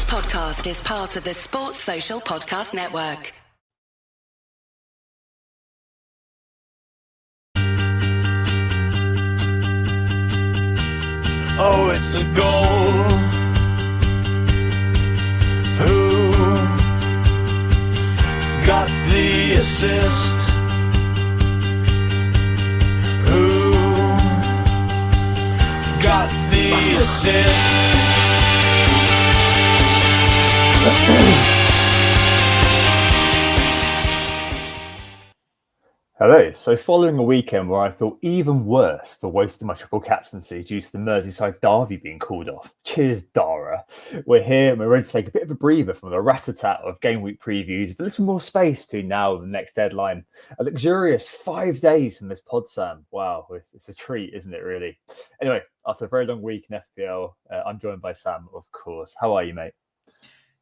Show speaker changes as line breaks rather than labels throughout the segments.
podcast is part of the Sports Social Podcast Network.
Oh, it's a goal. Who got the assist? Who got the assist?
Hello. So following a weekend where I feel even worse for wasting my triple captaincy due to the Merseyside derby being called off. Cheers, Dara. We're here and we're ready to take a bit of a breather from the rat-a-tat of game week previews with a little more space between now and the next deadline. A luxurious 5 days from this pod, Sam. Wow, it's a treat, isn't it, really? Anyway, after a very long week in FPL, I'm joined by Sam, of course. How are you, mate?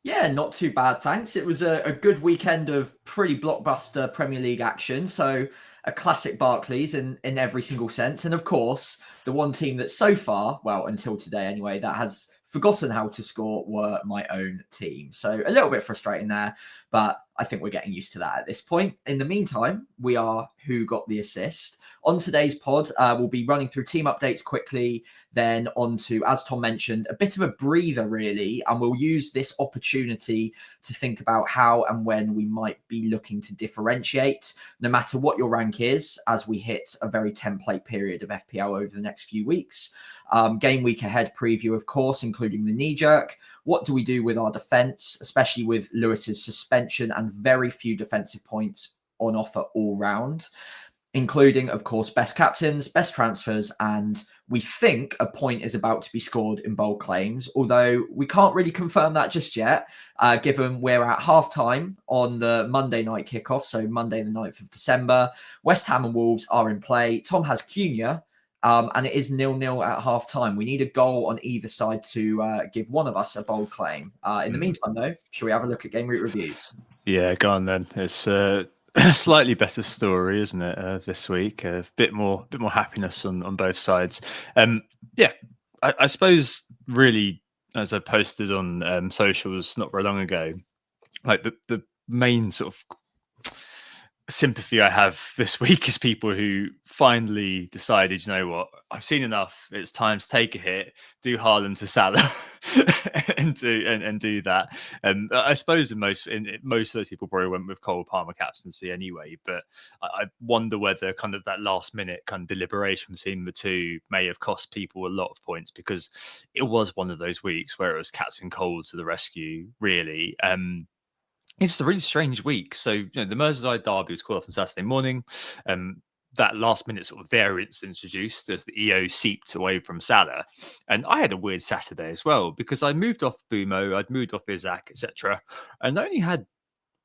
Yeah, not too bad, thanks. It was a good weekend of pretty blockbuster Premier League action. So a classic Barclays in every single sense. And of course, the one team that so far, well, until today anyway, that has forgotten how to score were my own team. So a little bit frustrating there, but I think we're getting used to that at this point. In the meantime, we are Who Got the Assist. On today's pod, we'll be running through team updates quickly, then on to, as Tom mentioned, a bit of a breather, really, and we'll use this opportunity to think about how and when we might be looking to differentiate, no matter what your rank is, as we hit a very template period of FPL over the next few weeks. Game week ahead preview, of course, including the Kneejerk. What do we do with our defence, especially with Lewis's suspension and very few defensive points on offer all round, including, of course, best captains, best transfers, and we think a point is about to be scored in bold claims, although we can't really confirm that just yet, given we're at half-time on the Monday night kickoff, so Monday the 9th of December. West Ham and Wolves are in play. Tom has Cunha, and it is 0-0 at half-time. We need a goal on either side to give one of us a bold claim. In the meantime, though, shall we have a look at game week reviews?
Yeah, go on then. It's a slightly better story, isn't it? This week, a bit more happiness on both sides. Yeah, I suppose really, as I posted on socials not very long ago, like the main sort of sympathy I have this week is people who finally decided, you know what, I've seen enough. It's time to take a hit, do Haaland to Salah, and do that. I suppose most of those people probably went with Cole Palmer captaincy anyway. But I wonder whether kind of that last minute kind of deliberation between the two may have cost people a lot of points, because it was one of those weeks where it was Captain Cole to the rescue, really. It's a really strange week. So, the Merseyside derby was called off on Saturday morning. That last minute sort of variance introduced as the EO seeped away from Salah. And I had a weird Saturday as well, because I moved off Bumo, I'd moved off Isaac, etc. And I only had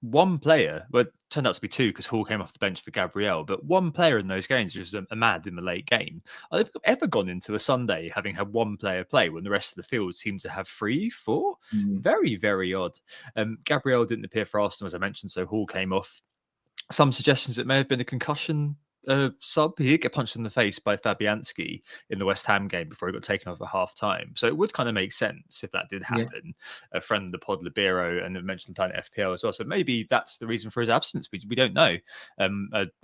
one player, well, it turned out to be two because Hall came off the bench for Gabriel, but one player in those games was Ahmad in the late game. I don't think I've ever gone into a Sunday having had one player play when the rest of the field seemed to have 3-4. Very, very odd. Gabriel didn't appear for Arsenal, as I mentioned, so Hall came off. Some suggestions it may have been a concussion sub. He did get punched in the face by Fabianski in the West Ham game before he got taken off at half time. So it would kind of make sense if that did happen. A friend of the pod, Libero, and mentioned Planet FPL as well. So maybe that's the reason for his absence. We don't know.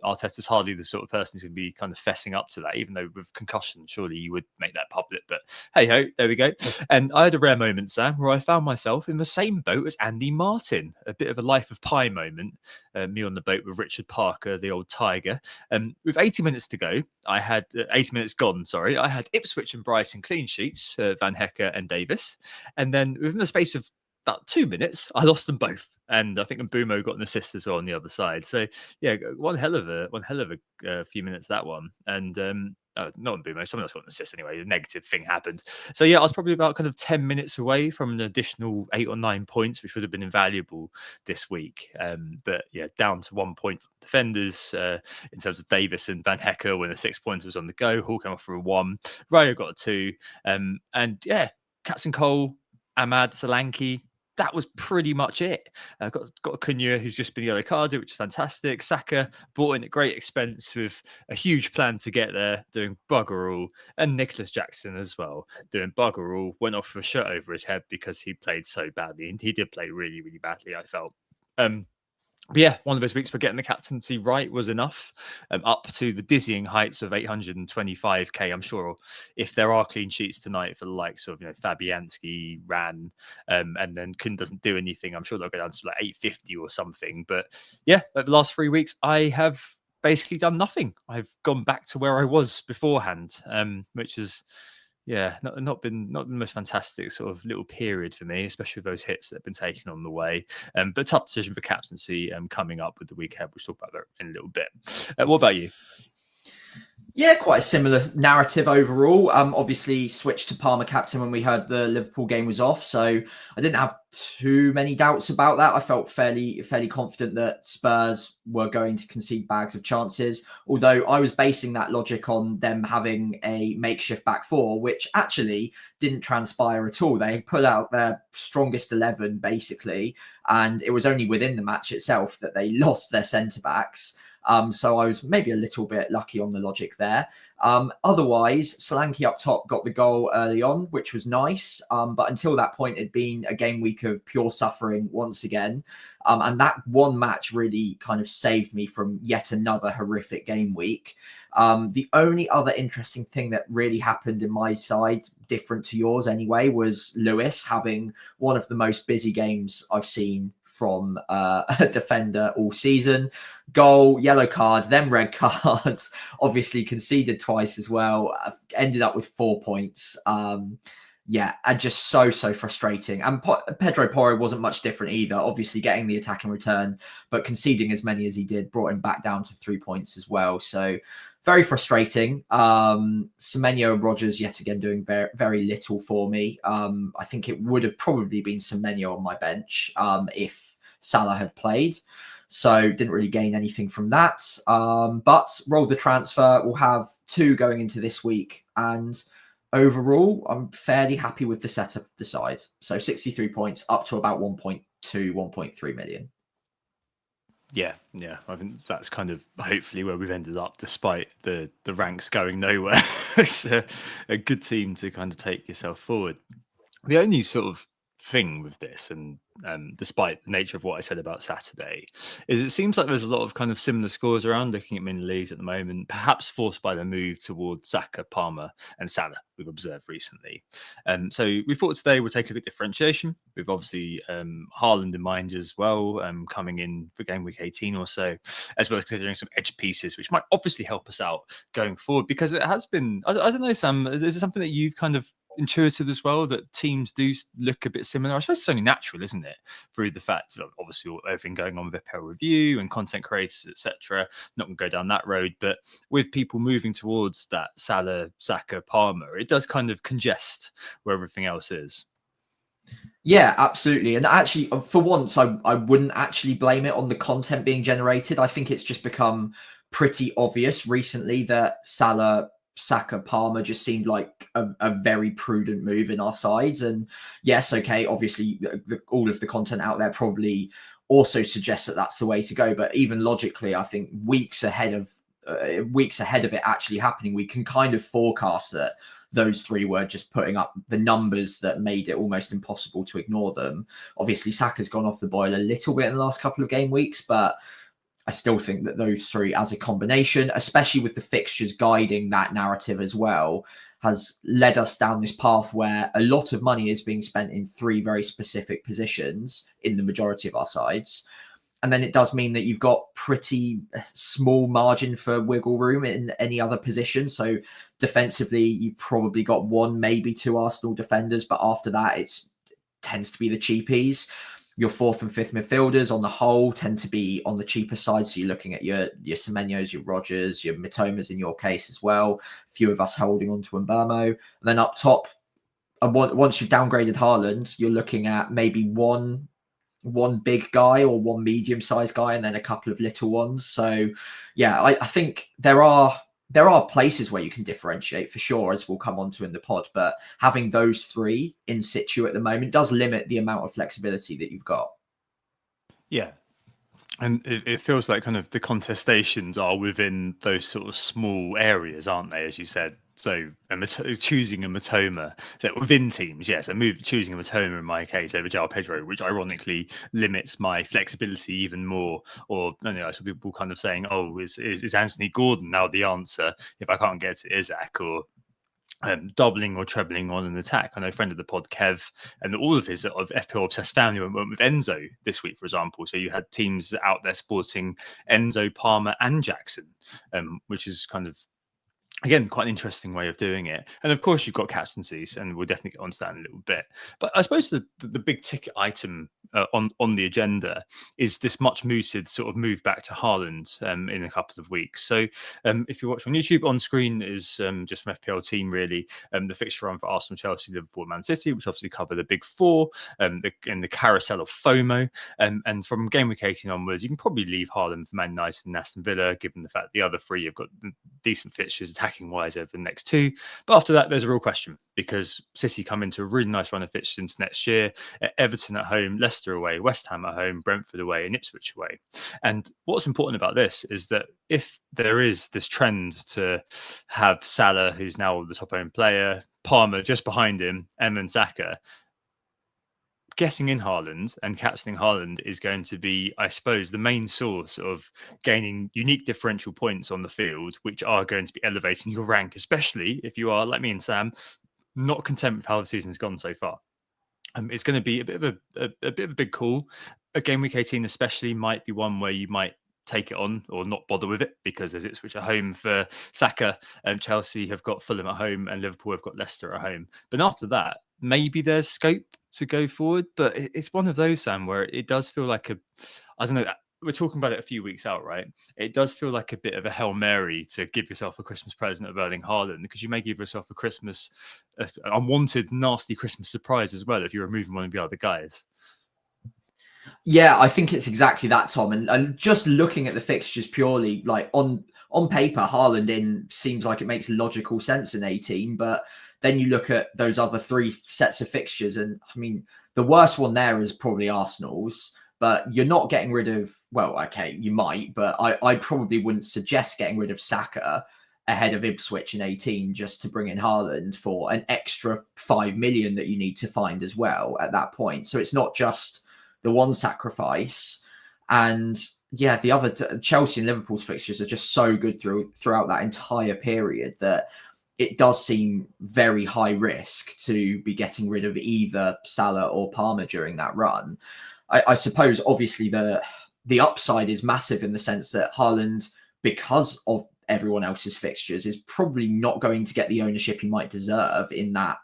Arteta's hardly the sort of person who's going to be kind of fessing up to that, even though with concussion, surely you would make that public. But hey ho, there we go. And I had a rare moment, Sam, where I found myself in the same boat as Andy Martin. A bit of a Life of Pi moment. Me on the boat with Richard Parker, the old tiger. With 80 minutes to go, I had 80 minutes gone. Sorry, I had Ipswich and Brighton clean sheets, Van Hecker and Davis, and then within the space of about 2 minutes, I lost them both. And I think Mbumo got an assist as well on the other side. So yeah, one hell of a few minutes, that one. And not Mbumo, someone else got an assist anyway. A negative thing happened. So yeah, I was probably about kind of 10 minutes away from an additional 8 or 9 points, which would have been invaluable this week. But yeah, down to 1 point defenders in terms of Davis and Van Hecker when the 6 pointer was on the go. Hall came off for a 1. Ryo got a 2. And yeah, Captain Cole, Ahmad, Solanke, that was pretty much it. Got a Kneejerk who's just been yellow carded, which is fantastic. Saka bought in at great expense with a huge plan to get there, doing bugger all. And Nicholas Jackson as well, doing bugger all. Went off with a shirt over his head because he played so badly. And he did play really, really badly, I felt. But yeah, one of those weeks for getting the captaincy right was enough, up to the dizzying heights of 825k. I'm sure if there are clean sheets tonight for the likes of Fabianski, Ran, and then Kun doesn't do anything, I'm sure they'll go down to like 850 or something. But yeah, over the last 3 weeks, I have basically done nothing. I've gone back to where I was beforehand, which is not been the most fantastic sort of little period for me, especially with those hits that have been taken on the way. But tough decision for captaincy coming up with the weekend. We'll talk about that in a little bit. What about you?
Yeah, quite a similar narrative overall. Obviously switched to Palmer captain when we heard the Liverpool game was off, so I didn't have too many doubts about that. I felt fairly confident that Spurs were going to concede bags of chances, although I was basing that logic on them having a makeshift back four, which actually didn't transpire at all. They put out their strongest 11 basically, and it was only within the match itself that they lost their centre backs. So I was maybe a little bit lucky on the logic there. Otherwise, Solanke up top got the goal early on, which was nice. But until that point, it'd been a game week of pure suffering once again. And that one match really kind of saved me from yet another horrific game week. The only other interesting thing that really happened in my side, different to yours anyway, was Lewis having one of the most busy games I've seen from a defender all season. Goal, yellow card, then red card. Obviously conceded twice as well. Ended up with 4 points. And just so frustrating. And Pedro Porro wasn't much different either. Obviously getting the attack in return, but conceding as many as he did brought him back down to 3 points as well. So very frustrating. Semenyo and Rodgers yet again doing very, very little for me. I think it would have probably been Semenyo on my bench if Salah had played. So didn't really gain anything from that. But rolled the transfer. We'll have 2 going into this week. And overall, I'm fairly happy with the setup of the side. So 63 points up to about 1.2, 1.3 million.
Yeah. I think that's kind of hopefully where we've ended up, despite the ranks going nowhere. It's a good team to kind of take yourself forward. The only sort of thing with this, and despite the nature of what I said about Saturday, is it seems like there's a lot of kind of similar scores around looking at mini leagues at the moment, perhaps forced by the move towards Saka, Palmer and Salah we've observed recently. So we thought today we'll take a look at differentiation. We've obviously Haaland in mind as well, coming in for game week 18 or so, as well as considering some edge pieces, which might obviously help us out going forward, because it has been, I don't know, Sam, is it something that you've kind of intuitive as well, that teams do look a bit similar? I suppose it's only natural, isn't it, through the fact of obviously everything going on with FPL review and content creators, etc. Not going to go down that road, but with people moving towards that Salah, Saka, Palmer, it does kind of congest where everything else is.
Yeah, absolutely. And actually, for once, I wouldn't actually blame it on the content being generated. I think it's just become pretty obvious recently that Salah, Saka, Palmer just seemed like a very prudent move in our sides. And yes, okay, obviously all of the content out there probably also suggests that that's the way to go. But even logically, I think weeks ahead of it actually happening, we can kind of forecast that those 3 were just putting up the numbers that made it almost impossible to ignore them. Obviously, Saka's gone off the boil a little bit in the last couple of game weeks, but I still think that those 3 as a combination, especially with the fixtures guiding that narrative as well, has led us down this path where a lot of money is being spent in 3 very specific positions in the majority of our sides. And then it does mean that you've got pretty small margin for wiggle room in any other position. So defensively, you've probably got 1, maybe 2 Arsenal defenders, but after that, it tends to be the cheapies. Your 4th and 5th midfielders on the whole tend to be on the cheaper side. So you're looking at your Semenyos, your Rodgers, your Mitomas in your case as well. A few of us holding on to Mbamo. And then up top, once you've downgraded Haaland, you're looking at maybe one big guy or 1 medium-sized guy and then a couple of little ones. So yeah, I think there are there are places where you can differentiate for sure, as we'll come on to in the pod, but having those three in situ at the moment does limit the amount of flexibility that you've got.
Yeah. And it feels like kind of the contestations are within those sort of small areas, aren't they? As you said, so choosing a Matoma, so within teams, yes, choosing a Matoma in my case over João Pedro, which ironically limits my flexibility even more. Or I saw people kind of saying, "Oh, is Anthony Gordon now the answer if I can't get to Isaac?" Or doubling or trebling on an attack. I know a friend of the pod, Kev, and all of his sort of FPL obsessed family went with Enzo this week, for example. So you had teams out there sporting Enzo, Palmer, and Jackson, which is kind of, again, quite an interesting way of doing it. And of course, you've got captaincies, and we'll definitely get on to that in a little bit. But I suppose the big ticket item on the agenda is this much mooted sort of move back to Haaland in a couple of weeks. So if you watch on YouTube, on screen is just from FPL team, really, the fixture run for Arsenal, Chelsea, Liverpool, Man City, which obviously cover the big four, in the carousel of FOMO. And from game week 18 onwards, you can probably leave Haaland for Man United and Aston Villa, given the fact the other three have got decent fixtures attacking wise over the next two. But after that, there's a real question, because City come into a really nice run of fixtures into next year. Everton at home, Leicester away, West Ham at home, Brentford away, and Ipswich away. And what's important about this is that if there is this trend to have Salah, who's now the top owned player, Palmer just behind him, and then Saka, getting in Haaland and captaining Haaland is going to be, I suppose, the main source of gaining unique differential points on the field, which are going to be elevating your rank, especially if you are, like me and Sam, not content with how the season's gone so far. It's going to be a bit of a big call. A game week 18 especially might be one where you might take it on or not bother with it, because as it's which are home for Saka, and Chelsea have got Fulham at home and Liverpool have got Leicester at home. But after that, maybe there's scope to go forward. But it's one of those, Sam, where it does feel like I don't know, we're talking about it a few weeks out, right? It does feel like a bit of a Hail Mary to give yourself a Christmas present of Erling Haaland, because you may give yourself an unwanted, nasty Christmas surprise as well if you're removing one of the other guys.
Yeah, I think it's exactly that, Tom. And just looking at the fixtures purely, like on paper, Haaland in seems like it makes logical sense in 18. But then you look at those other three sets of fixtures, and I mean, the worst one there is probably Arsenal's. But you're not getting rid of, well, okay, you might, but I probably wouldn't suggest getting rid of Saka ahead of Ipswich in 18 just to bring in Haaland for an extra 5 million that you need to find as well at that point. So it's not just the one sacrifice. And yeah, the other Chelsea and Liverpool's fixtures are just so good throughout that entire period that it does seem very high risk to be getting rid of either Salah or Palmer during that run. I suppose, obviously, the upside is massive in the sense that Haaland, because of everyone else's fixtures, is probably not going to get the ownership he might deserve in that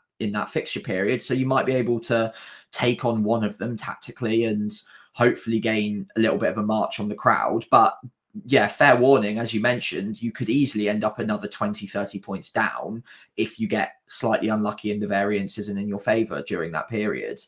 fixture period. So you might be able to take on one of them tactically and hopefully gain a little bit of a march on the crowd. But yeah, fair warning, as you mentioned, you could easily end up another 20, 30 points down if you get slightly unlucky in the variances and in your favour during that period.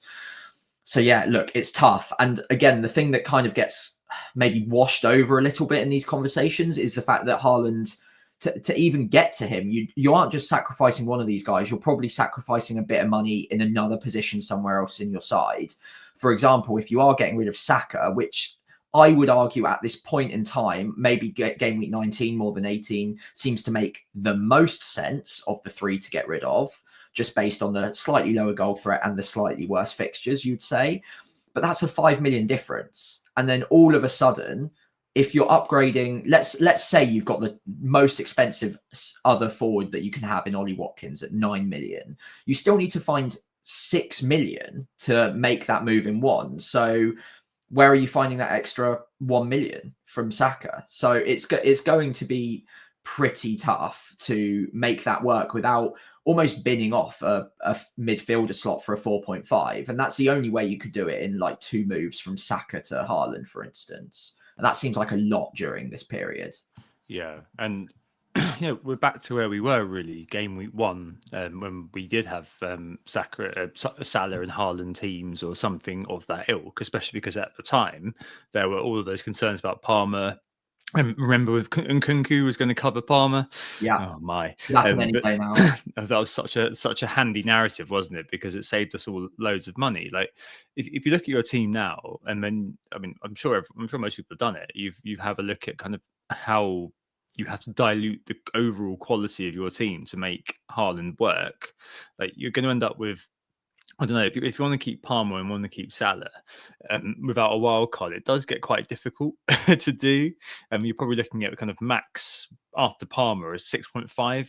So yeah, look, it's tough. And again, the thing that kind of gets maybe washed over a little bit in these conversations is the fact that Haaland, to even get to him, you aren't just sacrificing one of these guys, you're probably sacrificing a bit of money in another position somewhere else in your side. For example, if you are getting rid of Saka, which I would argue at this point in time, maybe game week 19 more than 18 seems to make the most sense of the three to get rid of, just based on the slightly lower goal threat and the slightly worse fixtures, you'd say. But that's a 5 million difference. And then all of a sudden, if you're upgrading, let's say you've got the most expensive other forward that you can have in Ollie Watkins at 9 million, you still need to find 6 million to make that move in one. So where are you finding that extra 1 million from Saka? So it's going to be pretty tough to make that work without almost binning off a midfielder slot for a 4.5. And that's the only way you could do it, in like 2 moves from Saka to Haaland, for instance. And that seems like a lot during this period.
Yeah. And we're back to where we were really game week 1, when we did have Salah and Haaland teams or something of that ilk, especially because at the time there were all of those concerns about Palmer, Remember with Nkunku was going to cover Palmer.
Yeah,
Oh my!
could happen any day now.
That was such a handy narrative, wasn't it? Because it saved us all loads of money. Like if you look at your team now, and then I mean, I'm sure most people have done it. You have a look at kind of how you have to dilute the overall quality of your team to make Haaland work. Like you're going to end up with, I don't know, if you want to keep Palmer and want to keep Salah without a wild card, it does get quite difficult to do. You're probably looking at kind of max after Palmer as 6.5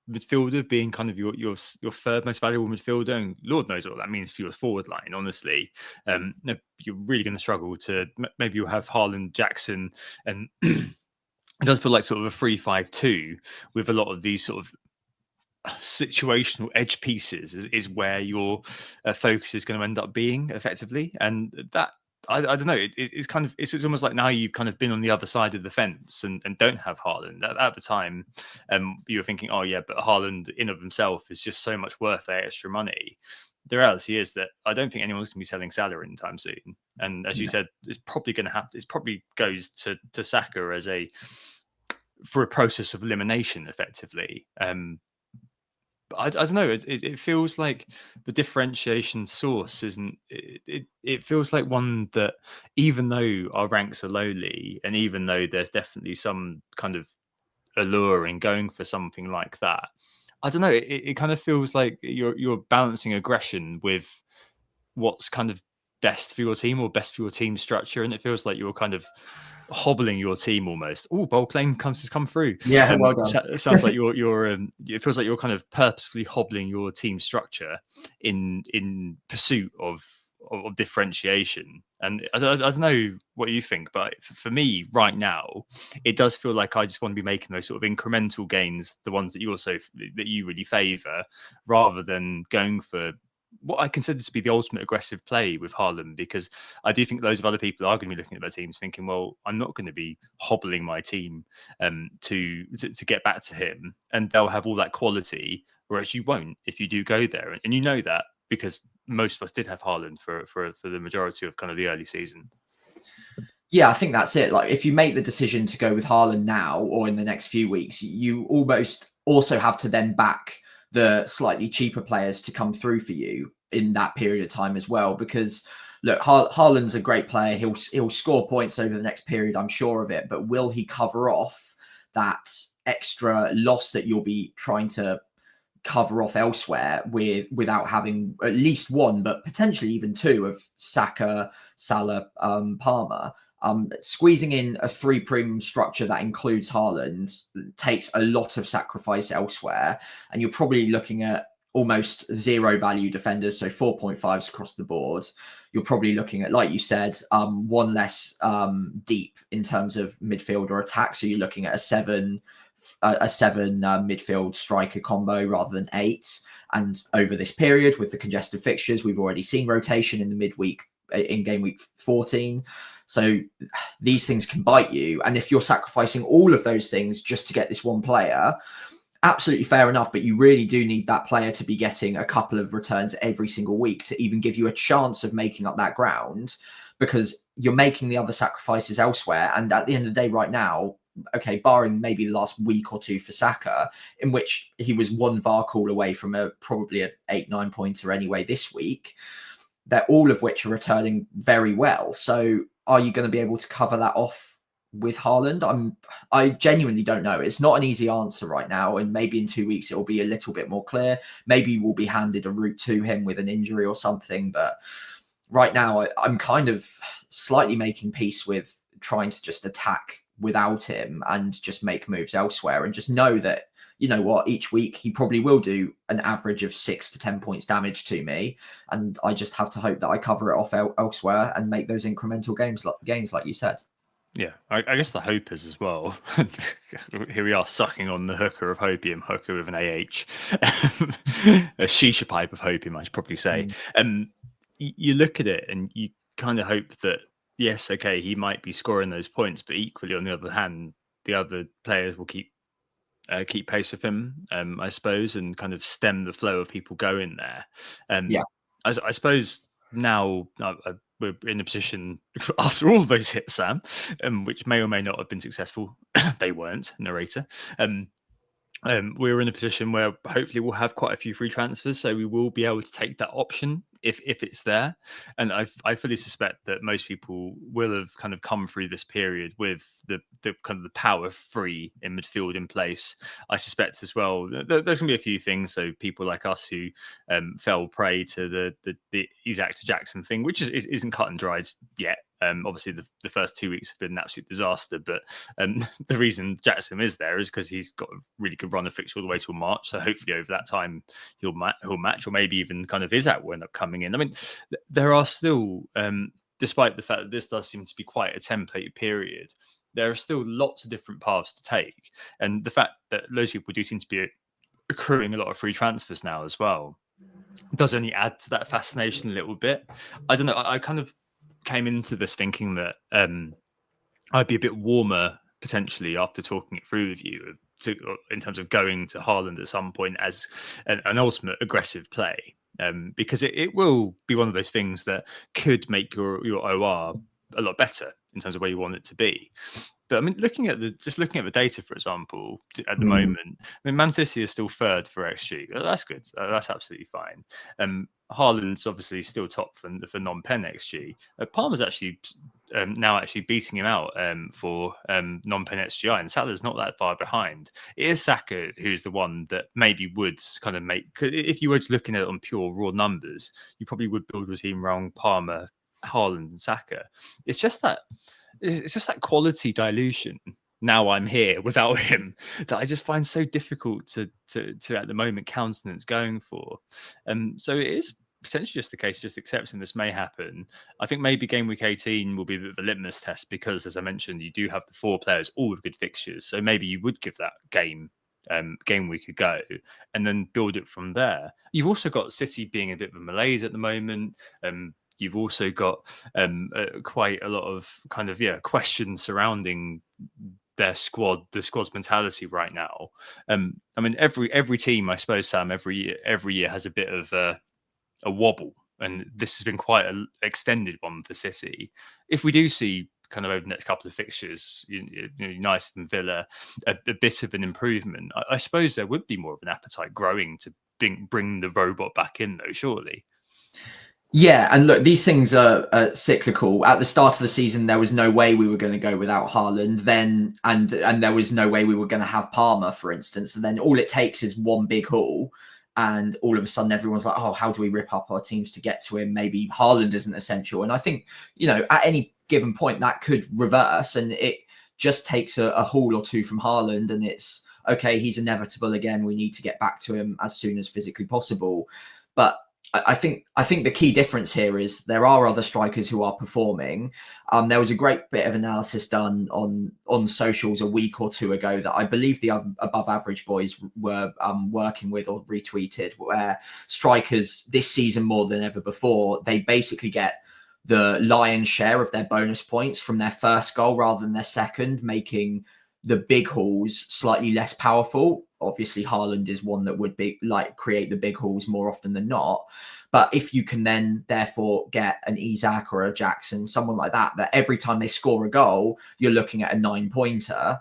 midfielder being kind of your third most valuable midfielder, and Lord knows what that means for your forward line. Honestly, you're really going to struggle to. Maybe you'll have Haaland, Jackson, and it does feel like sort of a 3-5-2 with a lot of these sort of situational edge pieces is where your focus is going to end up being effectively, and that I don't know. It's kind of it's almost like now you've kind of been on the other side of the fence and don't have Haaland. At the time, you were thinking, oh yeah, but Haaland in of himself is just so much worth that extra money. The reality is that I don't think anyone's going to be selling Salah anytime soon. And as you said, it's probably going to have. It probably goes to Saka as for a process of elimination, effectively. But I don't know. It feels like the differentiation source isn't. It feels like one that, even though our ranks are lowly, and even though there's definitely some kind of allure in going for something like that, I don't know. It kind of feels like you're balancing aggression with what's kind of best for your team or best for your team structure, and it feels like you're kind of hobbling your team almost. Oh, bold claim has come through.
Yeah, well done.
It sounds like you're it feels like you're kind of purposefully hobbling your team structure in pursuit of differentiation. And I don't know what you think, but for me right now, it does feel like I just want to be making those sort of incremental gains, the ones that you really favour, rather than going for what I consider to be the ultimate aggressive play with Haaland, because I do think loads of other people are going to be looking at their teams thinking, well, I'm not going to be hobbling my team to get back to him, and they'll have all that quality, whereas you won't if you do go there. And you know that because most of us did have Haaland for the majority of kind of the early season.
Yeah, I think that's it. Like if you make the decision to go with Haaland now or in the next few weeks, you almost also have to then back the slightly cheaper players to come through for you in that period of time as well. Because look, Haaland's a great player. He'll score points over the next period, I'm sure of it. But will he cover off that extra loss that you'll be trying to cover off elsewhere without having at least one, but potentially even two of Saka, Salah, Palmer? Squeezing in a 3 premium structure that includes Haaland takes a lot of sacrifice elsewhere, and you're probably looking at almost 0 value defenders, so 4.5s across the board. You're probably looking at, like you said, one less deep in terms of midfield or attack, so you're looking at a 7 midfield striker combo rather than 8. And over this period with the congested fixtures, we've already seen rotation in the midweek in game week 14. So these things can bite you. And if you're sacrificing all of those things just to get this one player, absolutely fair enough. But you really do need that player to be getting a couple of returns every single week to even give you a chance of making up that ground, because you're making the other sacrifices elsewhere. And at the end of the day, right now, okay, barring maybe the last week or two for Saka, in which he was one VAR call away from probably an 8-9 pointer anyway this week, they're all of which are returning very well. So are you going to be able to cover that off with Haaland? I genuinely don't know. It's not an easy answer right now, and maybe in 2 weeks it will be a little bit more clear. Maybe we'll be handed a route to him with an injury or something. But right now, I'm kind of slightly making peace with trying to just attack without him and just make moves elsewhere, and just know that, you know what, each week he probably will do an average of 6 to 10 points damage to me, and I just have to hope that I cover it off elsewhere and make those incremental gains like you said.
Yeah, I guess the hope is as well. Here we are sucking on the hooker of hopium, hooker with an AH, a shisha pipe of hopium, I should probably say. You look at it and you kind of hope that, yes, okay, he might be scoring those points, but equally on the other hand, the other players will keep pace with him, I suppose, and kind of stem the flow of people going there. I suppose now we're in a position after all those hits, Sam, which may or may not have been successful. They weren't, narrator. We're in a position where hopefully we'll have quite a few free transfers, so we will be able to take that option if it's there. And I fully suspect that most people will have kind of come through this period with the kind of the power free in midfield in place. I suspect as well there's going to be a few things. So people like us who fell prey to the Isaac to Jackson thing, which isn't cut and dried yet. Obviously, the first 2 weeks have been an absolute disaster, but the reason Jackson is there is because he's got a really good run of fixture all the way till March. So hopefully, over that time, he'll match, or maybe even kind of Isaac will end up coming in. I mean, there are still, despite the fact that this does seem to be quite a templated period, there are still lots of different paths to take, and the fact that loads of people do seem to be accruing a lot of free transfers now as well does only add to that fascination a little bit. I don't know. I kind of came into this thinking that I'd be a bit warmer potentially after talking it through with you in terms of going to Haaland at some point as an ultimate aggressive play, because it will be one of those things that could make your OR a lot better in terms of where you want it to be. But I mean, looking at the data, for example, at the moment, I mean, Man City is still third for XG. That's good. That's absolutely fine. Haaland's obviously still top for non-pen XG. Palmer's actually now actually beating him out for non-pen XGI, and Salah's not that far behind. It is Saka who's the one that maybe would kind of make, if you were just looking at it on pure raw numbers, you probably would build your team around Palmer, Haaland, and Saka. It's just that quality dilution. Now I'm here without him that I just find so difficult to at the moment countenance going for. So it is potentially just the case, just accepting this may happen. I think maybe game week 18 will be a bit of a litmus test because, as I mentioned, you do have the 4 players all with good fixtures. So maybe you would give that game week a go and then build it from there. You've also got City being a bit of a malaise at the moment. You've also got quite a lot of kind of questions surrounding their squad, the squad's mentality right now. I mean, every team, I suppose, Sam, every year has a bit of a wobble, and this has been quite an extended one for City. If we do see kind of over the next couple of fixtures, United and Villa, a bit of an improvement, I suppose there would be more of an appetite growing to bring the robot back in, though, surely.
Yeah, and look, these things are cyclical. At the start of the season, there was no way we were going to go without Haaland. Then, and there was no way we were going to have Palmer, for instance. And then all it takes is one big haul, and all of a sudden everyone's like, "Oh, how do we rip up our teams to get to him? Maybe Haaland isn't essential." And I think at any given point that could reverse, and it just takes a haul or two from Haaland, and it's okay. He's inevitable again. We need to get back to him as soon as physically possible, but I think the key difference here is there are other strikers who are performing. There was a great bit of analysis done on socials a week or two ago that I believe the Above Average boys were working with or retweeted, where strikers this season more than ever before, they basically get the lion's share of their bonus points from their first goal rather than their second, making the big hauls slightly less powerful. Obviously, Haaland is one that would be create the big hauls more often than not. But if you can then therefore get an Isaac or a Jackson, someone like that every time they score a goal, you're looking at a 9-pointer,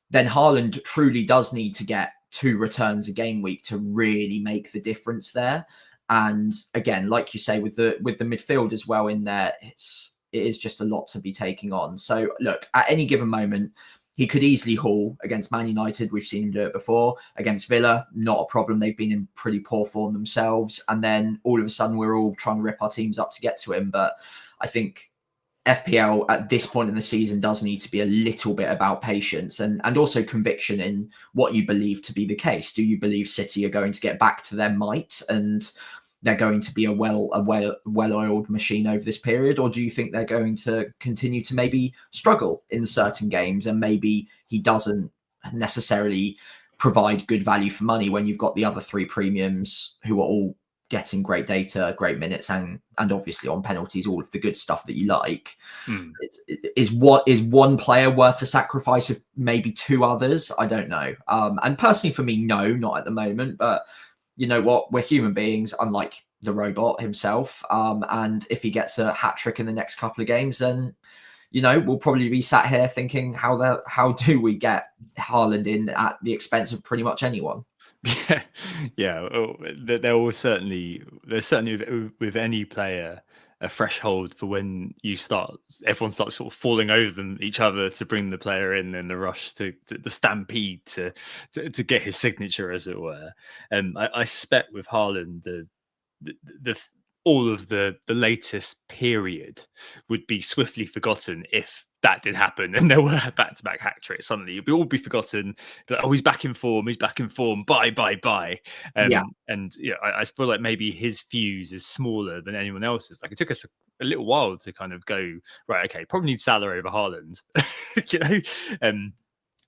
then Haaland truly does need to get 2 returns a game week to really make the difference there. And again, like you say, with the midfield as well in there, it is just a lot to be taking on. So look, at any given moment, he could easily haul against Man United. We've seen him do it before. Against Villa, not a problem. They've been in pretty poor form themselves. And then all of a sudden, we're all trying to rip our teams up to get to him. But I think FPL at this point in the season does need to be a little bit about patience and also conviction in what you believe to be the case. Do you believe City are going to get back to their might and they're going to be a well-oiled machine over this period? Or do you think they're going to continue to maybe struggle in certain games and maybe he doesn't necessarily provide good value for money when you've got the other 3 premiums who are all getting great data, great minutes, and obviously on penalties, all of the good stuff that you like? Is one player worth the sacrifice of maybe 2 others? I don't know. And personally for me, no, not at the moment, but you know what? We're human beings, unlike the robot himself. And if he gets a hat trick in the next couple of games, then we'll probably be sat here thinking, how do we get Haaland in at the expense of pretty much anyone?
Yeah, yeah. There's certainly with any player a threshold for when everyone starts sort of falling over each other to bring the player in the rush to the stampede to get his signature, as it were. I suspect with Haaland, the all of the latest period would be swiftly forgotten if that did happen and there were back-to-back hat tricks. Suddenly it'd all be forgotten. But, he's back in form. Bye. And I feel like maybe his fuse is smaller than anyone else's. Like, it took us a little while to kind of go, right, okay, probably need Salah over Haaland.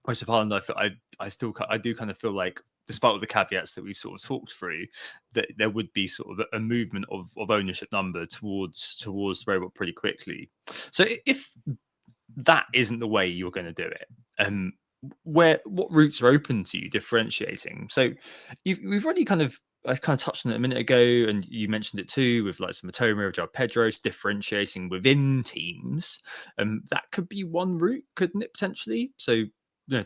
Most of Haaland, I do kind of feel like, despite all the caveats that we've sort of talked through, that there would be sort of a movement of ownership number towards the robot pretty quickly. So if that isn't the way you're going to do it, what routes are open to you differentiating? So we've already I touched on it a minute ago, and you mentioned it too, with like some Matoma or João Pedro differentiating within teams. That could be one route, couldn't it, potentially? So,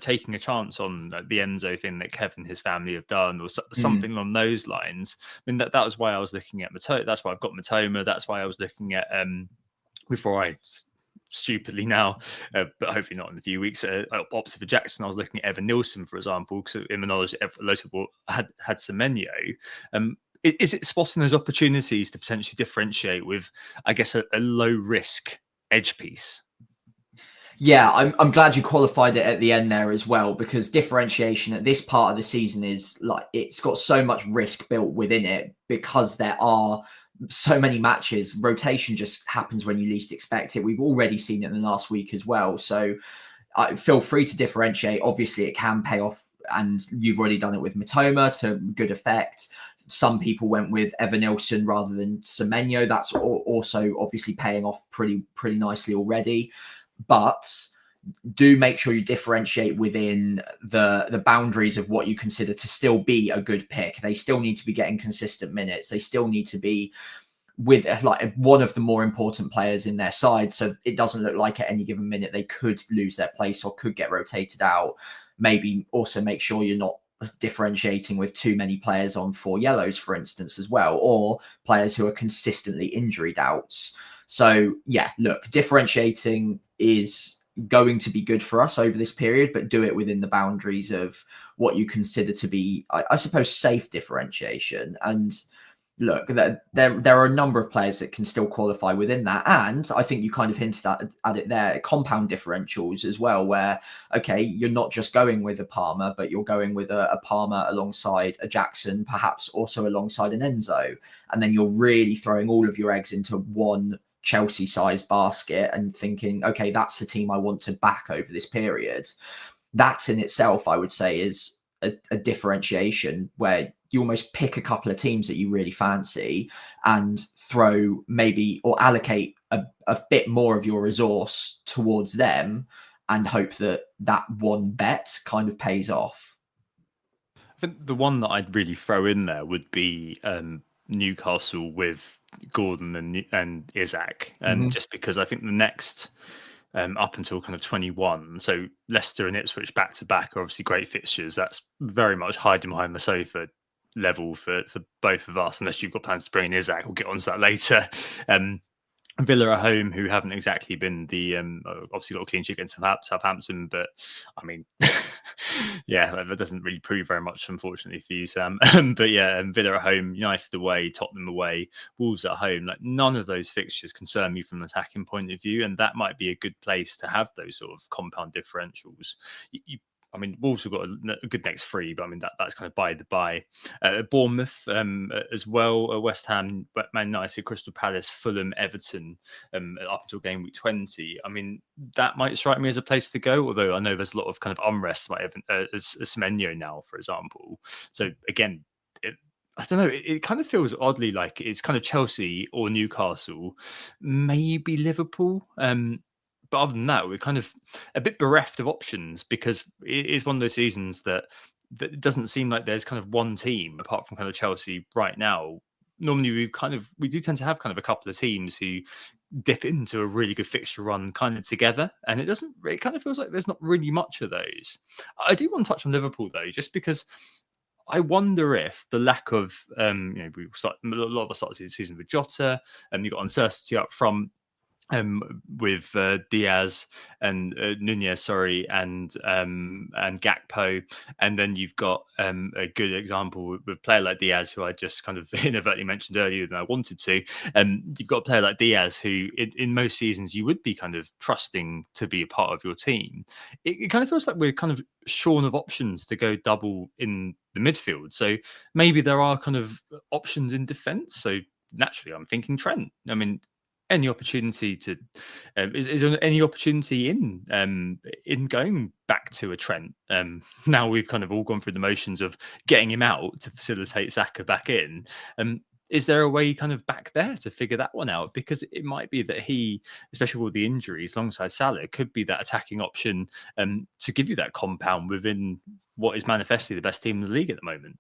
taking a chance on the Enzo thing that Kevin and his family have done, or something along those lines. I mean, that was why I was looking at Matoma. That's why I've got Matoma. That's why I was looking at before I stupidly now, but hopefully not in a few weeks, opposite for Jackson, I was looking at Evan Nilsson, for example, because in my knowledge, a lot of people had Semenyo. Is it spotting those opportunities to potentially differentiate with, I guess, a low risk edge piece?
Yeah, I'm glad you qualified it at the end there as well, because differentiation at this part of the season is like, it's got so much risk built within it because there are so many matches. Rotation just happens when you least expect it. We've already seen it in the last week as well. So feel free to differentiate. Obviously, it can pay off, and you've already done it with Matoma to good effect. Some people went with Evan Nilsson rather than Semenyo. That's also obviously paying off pretty nicely already. But do make sure you differentiate within the boundaries of what you consider to still be a good pick. They still need to be getting consistent minutes. They still need to be with like one of the more important players in their side. So it doesn't look like at any given minute they could lose their place or could get rotated out. Maybe also make sure you're not differentiating with too many players on 4 yellows, for instance, as well, or players who are consistently injury doubts. So yeah, look, differentiating is going to be good for us over this period, but do it within the boundaries of what you consider to be, I suppose, safe differentiation. And look, there are a number of players that can still qualify within that. And I think you kind of hinted at it there, compound differentials as well, where, okay, you're not just going with a Palmer, but you're going with a Palmer alongside a Jackson, perhaps also alongside an Enzo. And then you're really throwing all of your eggs into one Chelsea-sized basket and thinking, okay, that's the team I want to back over this period. That in itself, I would say, is a differentiation where you almost pick a couple of teams that you really fancy and throw maybe or allocate a bit more of your resource towards them and hope that one bet kind of pays off.
I think the one that I'd really throw in there would be Newcastle with Gordon and Isaac, just because I think the next up until kind of 21, so Leicester and Ipswich back to back are obviously great fixtures. That's very much hiding behind the sofa level for both of us, unless you've got plans to bring in Isaac. We'll get on to that later. Villa at home, who haven't exactly been the obviously got a clean sheet against Southampton, but I mean, yeah, that doesn't really prove very much, unfortunately, for you, Sam. But yeah, Villa at home, United away, Tottenham away, Wolves at home. Like, none of those fixtures concern me from an attacking point of view, and that might be a good place to have those sort of compound differentials. I mean, Wolves have got a good next 3, but I mean, that's kind of by the by. Bournemouth as well, West Ham, Man United, Crystal Palace, Fulham, Everton, up until game week 20. I mean, that might strike me as a place to go, although I know there's a lot of kind of unrest about Semenyo now, for example. So again, I don't know, it kind of feels oddly like it's kind of Chelsea or Newcastle, maybe Liverpool. But other than that, we're kind of a bit bereft of options, because it is one of those seasons that it doesn't seem like there's kind of one team apart from kind of Chelsea right now normally we do tend to have kind of a couple of teams who dip into a really good fixture run kind of together, and it kind of feels like there's not really much of those. I do want to touch on Liverpool though, just because I wonder if the lack of we start a lot of us started the season with Jota, and you've got uncertainty up front with Diaz and Nunez, and Gakpo, and then you've got a good example with a player like Diaz, who I just kind of inadvertently mentioned earlier than I wanted to. You've got a player like Diaz, who in most seasons you would be kind of trusting to be a part of your team. It kind of feels like we're kind of shorn of options to go double in the midfield. So maybe there are kind of options in defence. So naturally, I'm thinking Trent. I mean, any opportunity to is there any opportunity in going back to a Trent? Now we've kind of all gone through the motions of getting him out to facilitate Saka back in. Is there a way kind of back there to figure that one out? Because it might be that he, especially with all the injuries alongside Salah, could be that attacking option to give you that compound within what is manifestly the best team in the league at the moment.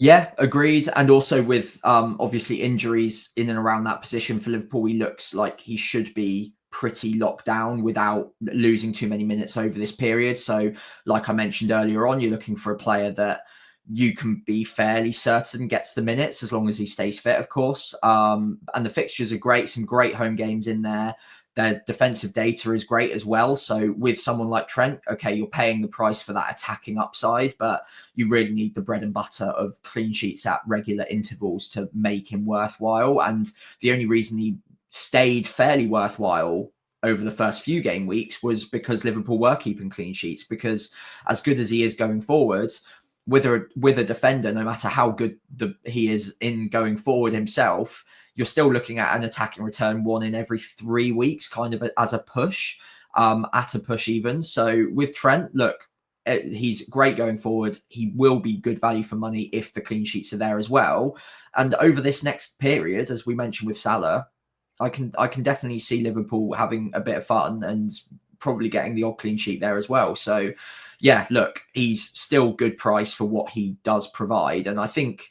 Yeah, agreed. And also with obviously injuries in and around that position for Liverpool, he looks like he should be pretty locked down without losing too many minutes over this period. So like I mentioned earlier on, you're looking for a player that you can be fairly certain gets the minutes as long as he stays fit, of course. And the fixtures are great, some great home games in there. Their defensive data is great as well. So with someone like Trent, okay, you're paying the price for that attacking upside, but you really need the bread and butter of clean sheets at regular intervals to make him worthwhile. And the only reason he stayed fairly worthwhile over the first few game weeks was because Liverpool were keeping clean sheets, because as good as he is going forward, with a defender, no matter how good he is in going forward himself, you're still looking at an attacking return 1 in every 3 weeks, kind of as a push, at a push even. So with Trent, look, he's great going forward. He will be good value for money if the clean sheets are there as well. And over this next period, as we mentioned with Salah, I can definitely see Liverpool having a bit of fun and probably getting the odd clean sheet there as well. So yeah, look, he's still good price for what he does provide. And I think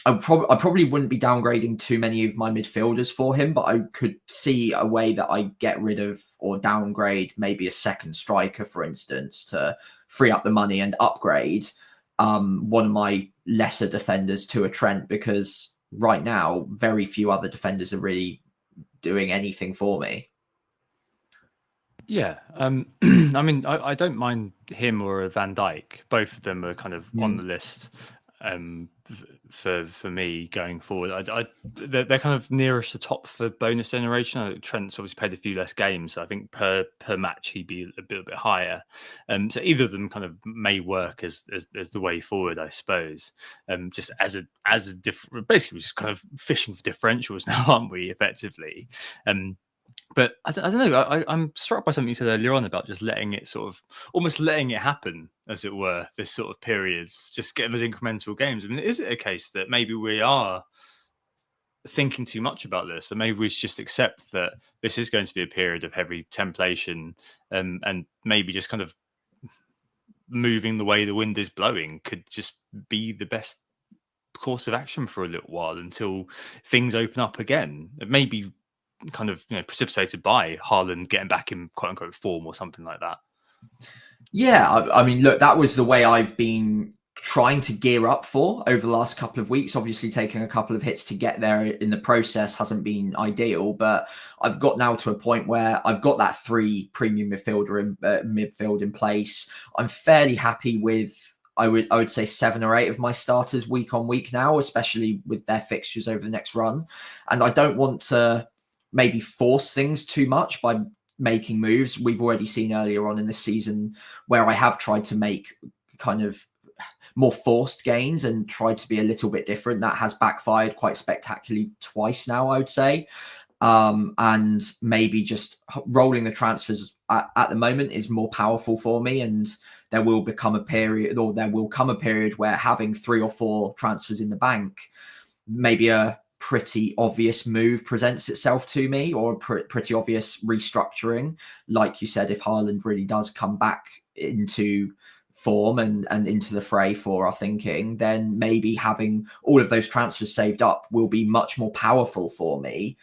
I probably wouldn't be downgrading too many of my midfielders for him, but I could see a way that I get rid of or downgrade maybe a second striker, for instance, to free up the money and upgrade one of my lesser defenders to a Trent, because right now, very few other defenders are really doing anything for me.
Yeah, I mean, I don't mind him or a Van Dijk. Both of them are kind of on the list for me going forward. They're kind of nearest the top for bonus generation. Trent's obviously played a few less games, so I think per match he'd be a bit higher. So either of them kind of may work as the way forward, I suppose. Just as a different, basically, we're just kind of fishing for differentials now, aren't we? Effectively. But I don't know. I'm struck by something you said earlier on about just letting it almost letting it happen, as it were, this sort of periods, just getting those incremental games. I mean, is it a case that maybe we are thinking too much about this, and maybe we should just accept that this is going to be a period of heavy templation, and maybe just kind of moving the way the wind is blowing could just be the best course of action for a little while until things open up again? Maybe kind of precipitated by Haaland getting back in quote unquote form or something like that.
Yeah, I mean, look, that was the way I've been trying to gear up for over the last couple of weeks. Obviously, taking a couple of hits to get there in the process hasn't been ideal, but I've got now to a point where I've got that 3 premium midfield in place. I'm fairly happy with, I would say 7 or 8 of my starters week on week now, especially with their fixtures over the next run. And I don't want to maybe force things too much by making moves. We've already seen earlier on in the season where I have tried to make kind of more forced gains and tried to be a little bit different. That has backfired quite spectacularly twice now, I would say. And maybe just rolling the transfers at the moment is more powerful for me. And there will come a period where having 3 or 4 transfers in the bank, maybe a pretty obvious move presents itself to me, or a pretty obvious restructuring. Like you said, if Haaland really does come back into form and into the fray for our thinking, then maybe having all of those transfers saved up will be much more powerful for me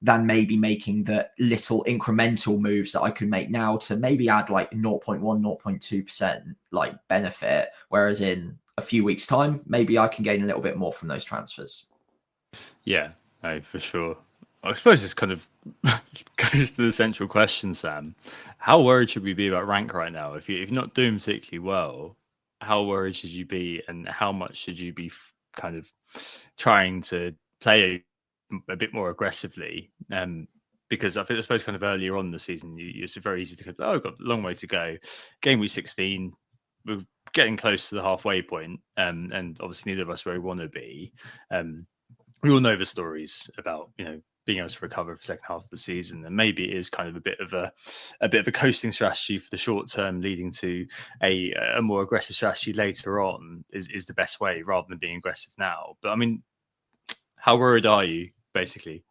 than maybe making the little incremental moves that I could make now to maybe add like 0.1, 0.2% like benefit. Whereas in a few weeks' time, maybe I can gain a little bit more from those transfers.
Yeah, no, for sure. I suppose this kind of goes to the central question, Sam. How worried should we be about rank right now? If you're not doing particularly well, how worried should you be, and how much should you be kind of trying to play a bit more aggressively? Because I suppose kind of earlier on in the season, it's very easy to go, oh, I've got a long way to go. Gameweek 16, we're getting close to the halfway point, and obviously neither of us where we want to be. We all know the stories about, being able to recover for the second half of the season, and maybe it is kind of a bit of a coasting strategy for the short term, leading to a more aggressive strategy later on is the best way, rather than being aggressive now. But I mean, how worried are you, basically?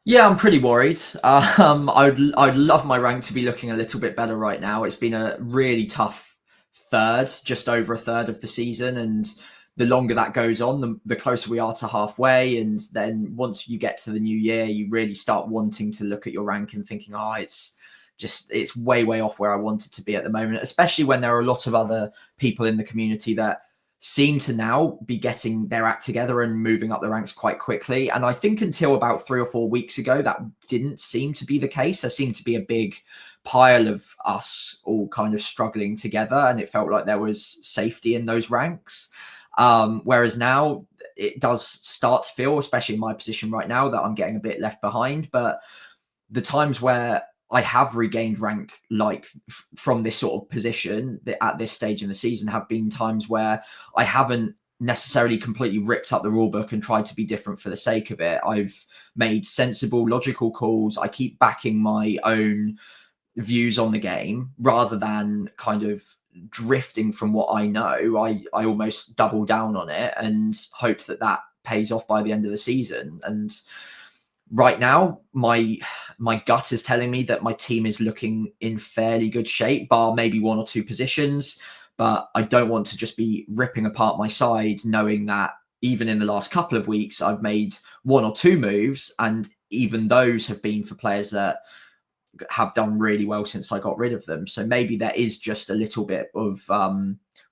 Yeah, I'm pretty worried. I'd love my rank to be looking a little bit better right now. It's been a really tough third, just over a third of the season, and the longer that goes on, the closer we are to halfway. And then once you get to the new year, you really start wanting to look at your rank and thinking, it's way off where I want it to be at the moment, especially when there are a lot of other people in the community that seem to now be getting their act together and moving up the ranks quite quickly. And I think until about 3 or 4 weeks ago, that didn't seem to be the case. There seemed to be a big pile of us all kind of struggling together, and it felt like there was safety in those ranks. Whereas now it does start to feel, especially in my position right now, that I'm getting a bit left behind. But the times where I have regained rank, like from this sort of position at this stage in the season, have been times where I haven't necessarily completely ripped up the rule book and tried to be different for the sake of it. I've made sensible, logical calls. I keep backing my own views on the game rather than kind of drifting from what I know. I almost double down on it and hope that pays off by the end of the season. And right now, my gut is telling me that my team is looking in fairly good shape, bar maybe 1 or 2 positions. But I don't want to just be ripping apart my side, knowing that even in the last couple of weeks, I've made 1 or 2 moves, and even those have been for players that have done really well since I got rid of them. So maybe there is just a little bit of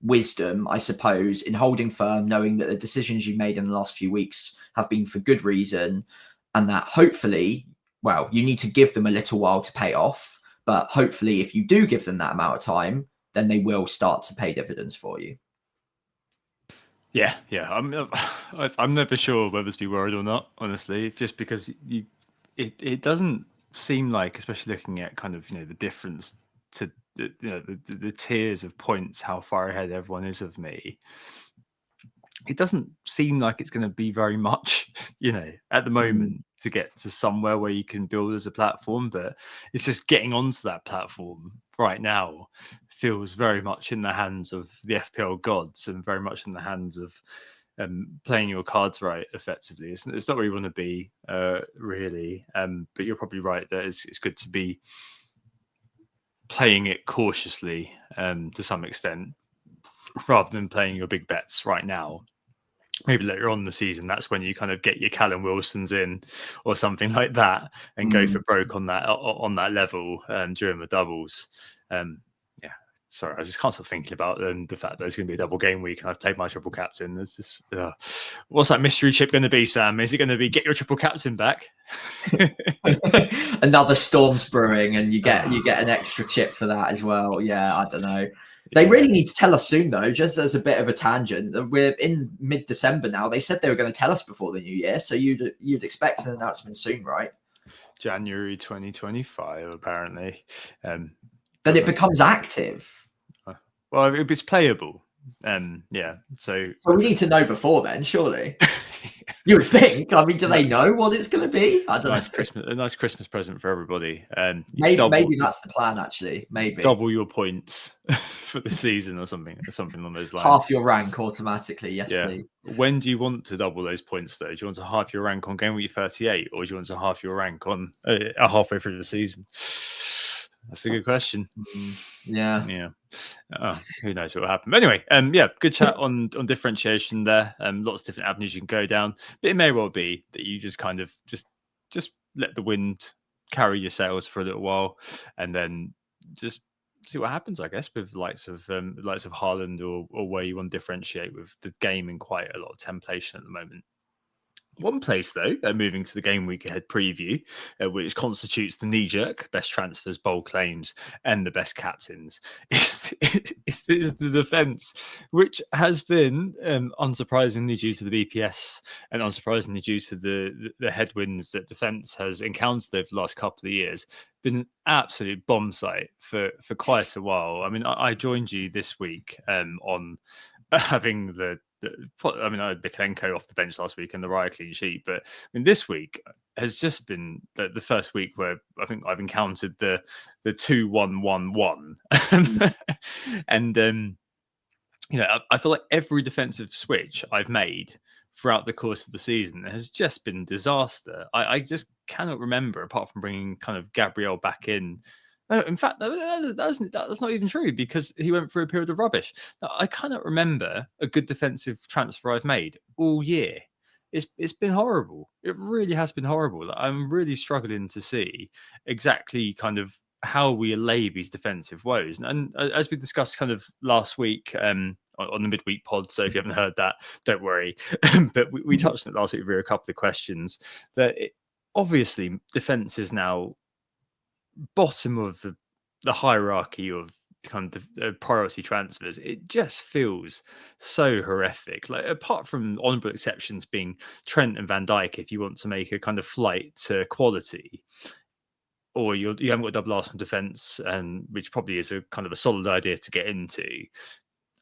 wisdom, I suppose, in holding firm, knowing that the decisions you made in the last few weeks have been for good reason, and that hopefully, you need to give them a little while to pay off. But hopefully, if you do give them that amount of time, then they will start to pay dividends for you.
Yeah. I'm never sure whether to be worried or not, honestly, just because it doesn't seem like, especially looking at kind of the difference to the tiers of points, how far ahead everyone is of me. It doesn't seem like it's going to be very much, at the moment, to get to somewhere where you can build as a platform. But it's just getting onto that platform right now feels very much in the hands of the FPL gods, and very much in the hands of playing your cards right effectively. It's not where you want to be, really. But you're probably right that it's good to be playing it cautiously, to some extent, rather than playing your big bets right now. Maybe later on in the season, that's when you kind of get your Callum Wilsons in or something like that, and go for broke on that level during the doubles. Sorry, I just can't stop thinking about the fact that there's going to be a double game week and I've played my triple captain. It's just, what's that mystery chip going to be, Sam? Is it going to be get your triple captain back?
Another Storm's brewing, and you get an extra chip for that as well. Yeah, I don't know. They really need to tell us soon, though, just as a bit of a tangent. We're in mid-December now. They said they were going to tell us before the new year, so you'd expect an announcement soon, right?
January 2025, apparently.
Then it becomes active.
Well, it's playable. So
we need to know before then, surely. You would think. I mean, do they know what it's going to be? I don't know.
A nice Christmas present for everybody.
Maybe that's the plan. Actually, maybe
double your points for the season or something along those lines.
Half your rank automatically. Yes, please.
When do you want to double those points, though? Do you want to half your rank on game week 38, or do you want to half your rank on halfway through the season? That's a good question.
Yeah.
Yeah. Oh, who knows what will happen? But anyway, yeah, good chat on differentiation there. Lots of different avenues you can go down. But it may well be that you just kind of just let the wind carry your sails for a little while, and then just see what happens, I guess, with likes of Haaland or where you want to differentiate with the game in quite a lot of templation at the moment. One place, though, moving to the game week ahead preview, which constitutes the Kneejerk, best transfers, bold claims, and the best captains, is the defence, which has been, unsurprisingly due to the BPS and unsurprisingly due to the headwinds that defence has encountered over the last couple of years, been an absolute bomb site for quite a while. I mean, I joined you this week on having I had Miklenko off the bench last week and the Raya clean sheet, but I mean, this week has just been the first week where I think I've encountered the 2-1-1-1, and I feel like every defensive switch I've made throughout the course of the season has just been disaster. I just cannot remember, apart from bringing kind of Gabriel back in. In fact, that's not even true, because he went through a period of rubbish. Now, I cannot remember a good defensive transfer I've made all year. It's been horrible. It really has been horrible. I'm really struggling to see exactly kind of how we allay these defensive woes. And as we discussed kind of last week on the midweek pod, so if you haven't heard that, don't worry. But we touched on it last week with a couple of questions. That obviously defense is now bottom of the hierarchy of kind of priority transfers. It just feels so horrific. Like, apart from honourable exceptions being Trent and Van Dijk, if you want to make a kind of flight to quality, or you haven't got a double Arsenal defence, and which probably is a kind of a solid idea to get into.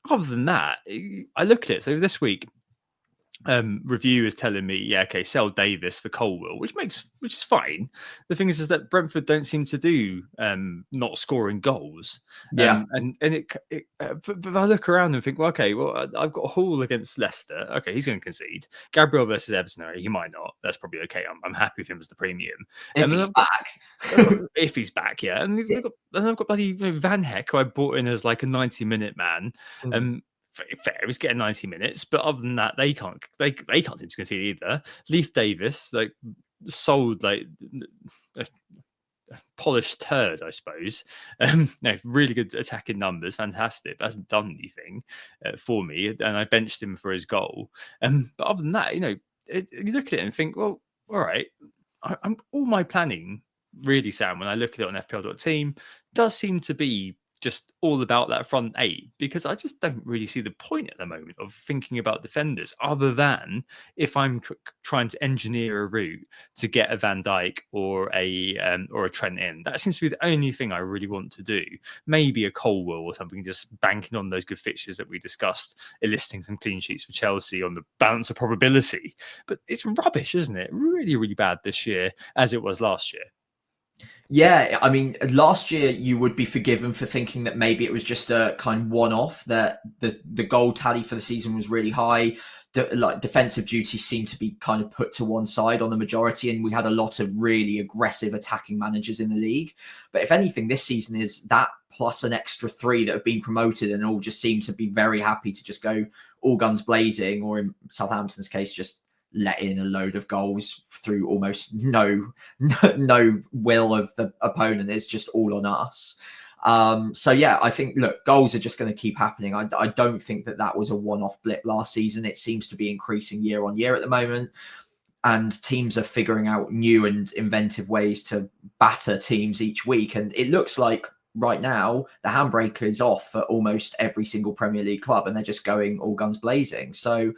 Other than that, I look at it. So this week, review is telling me, yeah, okay, sell Davis for Colwill, which is fine. The thing is that Brentford don't seem to do not scoring goals.
Yeah.
But I look around and think, well, okay, well, I've got Hall against Leicester. Okay, he's going to concede. Gabriel versus Everton, he might not. That's probably okay. I'm happy with him as the premium.
If he's back.
If he's back, yeah. And I've got bloody Van Heck, who I bought in as like a 90-minute man. Fair, he's getting 90 minutes, but other than that, they can't seem to concede either. Leif Davis, like, sold like a polished turd, I suppose. No, really good attacking numbers, fantastic, but hasn't done anything for me, and I benched him for his goal. But other than that, you look at it and think, well, all right, I'm all my planning really, Sam, when I look at it on FPL.team, does seem to be just all about that front eight, because I just don't really see the point at the moment of thinking about defenders, other than if I'm trying to engineer a route to get a Van Dijk or a Trent in. That seems to be the only thing I really want to do. Maybe a Colwill or something, just banking on those good fixtures that we discussed, enlisting some clean sheets for Chelsea on the balance of probability. But it's rubbish, isn't it? Really, really bad this year, as it was last year.
Yeah, I mean, last year you would be forgiven for thinking that maybe it was just a kind of one-off, that the goal tally for the season was really high. Defensive duties seemed to be kind of put to one side on the majority, and we had a lot of really aggressive attacking managers in the league. But if anything, this season is that plus an extra 3 that have been promoted and all just seem to be very happy to just go all guns blazing, or in Southampton's case, just let in a load of goals through almost no will of the opponent. It's just all on us. So yeah, I think, look, goals are just going to keep happening. I don't think that was a one-off blip last season. It seems to be increasing year on year at the moment, and teams are figuring out new and inventive ways to batter teams each week. And it looks like right now the handbrake is off for almost every single Premier League club, and they're just going all guns blazing. So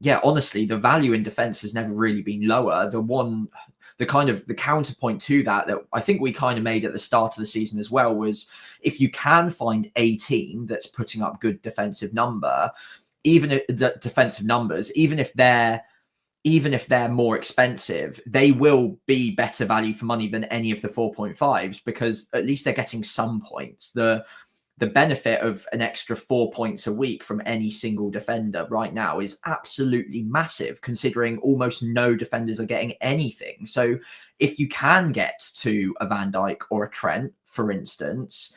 yeah, honestly, the value in defense has never really been lower. The counterpoint to that I think we kind of made at the start of the season as well was, if you can find a team that's putting up good defensive numbers, even if they're more expensive, they will be better value for money than any of the 4.5s, because at least they're getting some points. The the benefit of an extra 4 points a week from any single defender right now is absolutely massive, considering almost no defenders are getting anything. So if you can get to a Van Dijk or a Trent, for instance,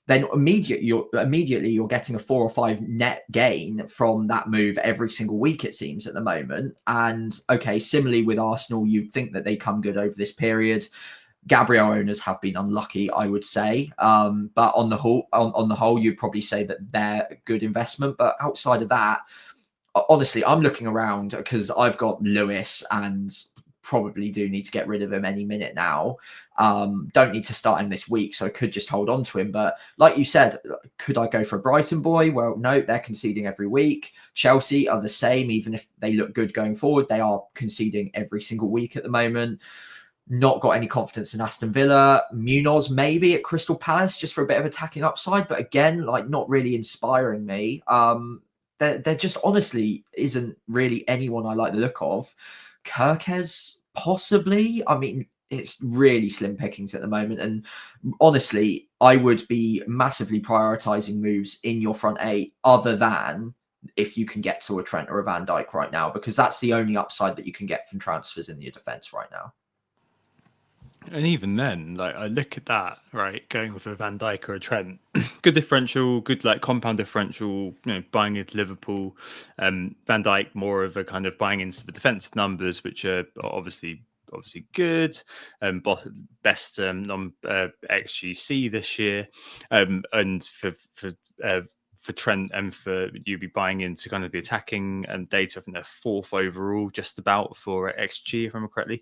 then immediately you're getting a 4 or 5 net gain from that move every single week, it seems, at the moment. And okay, similarly with Arsenal, you'd think that they come good over this period. Gabriel owners have been unlucky, I would say, but on the whole, you'd probably say that they're a good investment. But outside of that, honestly, I'm looking around because I've got Lewis and probably do need to get rid of him any minute now. Don't need to start him this week, so I could just hold on to him. But like you said, could I go for a Brighton boy? Well, no, they're conceding every week. Chelsea are the same. Even if they look good going forward, they are conceding every single week at the moment. Not got any confidence in Aston Villa. Munoz maybe at Crystal Palace just for a bit of attacking upside, but again, like not really inspiring me. There just honestly isn't really anyone I like the look of. Kirkes possibly. I mean, it's really slim pickings at the moment, and honestly, I would be massively prioritizing moves in your front eight, other than if you can get to a Trent or a Van Dijk right now, because that's the only upside that you can get from transfers in your defense right now.
And even then, like I look at that, right, going with a Van Dijk or a Trent, good differential, good like compound differential, buying into Liverpool. Van Dijk more of a kind of buying into the defensive numbers, which are obviously good. Best non XGC this year, and for Trent and for you be buying into kind of the attacking data. I think they're 4th overall, just about for XG, if I remember correctly.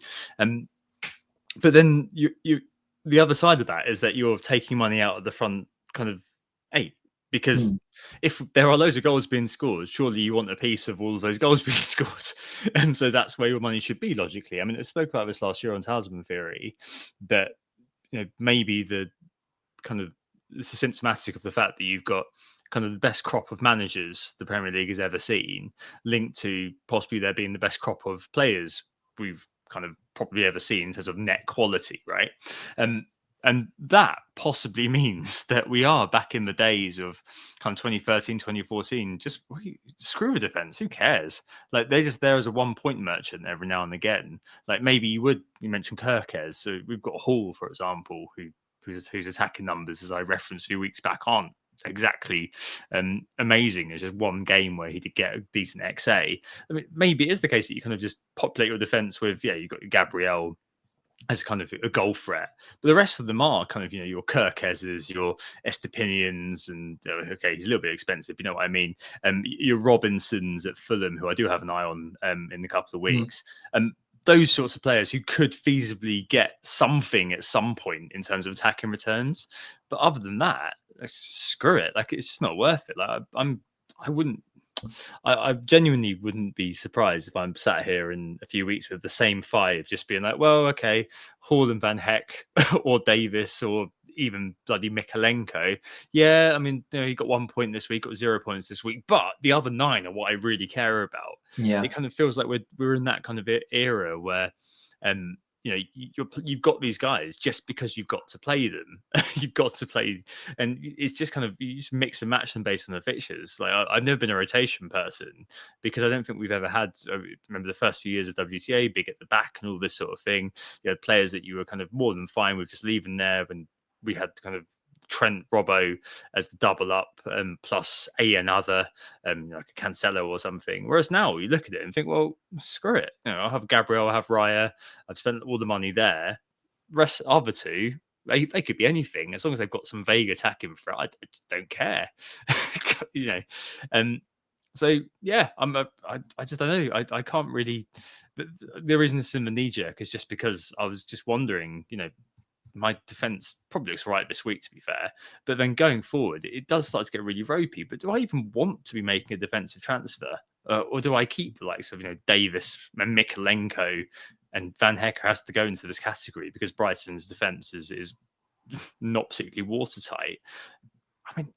But then the other side of that is that you're taking money out of the front kind of 8, because if there are loads of goals being scored, surely you want a piece of all of those goals being scored. And so that's where your money should be, logically. I mean, I spoke about this last year on Talisman Theory, that maybe this is symptomatic of the fact that you've got kind of the best crop of managers the Premier League has ever seen, linked to possibly there being the best crop of players we've kind of probably ever seen in terms of net quality, right? And that possibly means that we are back in the days of kind of 2013, 2014, just screw a defense, who cares? Like they're just there as a 1-point merchant every now and again. Like maybe you mentioned Kirkes, so we've got Hall, for example, whose attacking numbers, as I referenced a few weeks back, aren't exactly amazing. It's just one game where he did get a decent XA. I mean, maybe it is the case that you kind of just populate your defense with, you've got Gabriel as kind of a goal threat, but the rest of them are kind of, your Kirkeses, your Estepinians, and okay, he's a little bit expensive, you know what I mean? Your Robinsons at Fulham, who I do have an eye on in a couple of weeks. Those sorts of players who could feasibly get something at some point in terms of attacking returns. But other than that, screw it. Like, it's just not worth it. Like, I genuinely wouldn't be surprised if I'm sat here in a few weeks with the same 5, just being like, well, okay, Hall and Van Heck or Davis or even bloody Mikalenko. Yeah, I mean, he got 1 point this week, got 0 points this week, but the other 9 are what I really care about.
Yeah,
it kind of feels like we're in that kind of era where, you've got these guys just because you've got to play them. You've got to play, and it's just kind of, you just mix and match them based on the fixtures. Like I've never been a rotation person, because I don't think we've ever had. Remember the first few years of WTA, big at the back and all this sort of thing. You had players that you were kind of more than fine with just leaving there, and we had kind of Trent, Robbo as the double up, plus another, like a Cancelo or something. Whereas now you look at it and think, well, screw it. I'll have Gabriel, I'll have Raya. I've spent all the money there. Rest other 2, they could be anything as long as they've got some vague attacking threat. I just don't care, So yeah, I just don't know. I can't really. The reason it's in the Kneejerk is just because I was just wondering, my defense probably looks right this week, to be fair. But then going forward, it does start to get really ropey. But do I even want to be making a defensive transfer? Or do I keep the likes of, Davis and Mikalenko, and Van Hecker has to go into this category because Brighton's defense is not particularly watertight? I mean,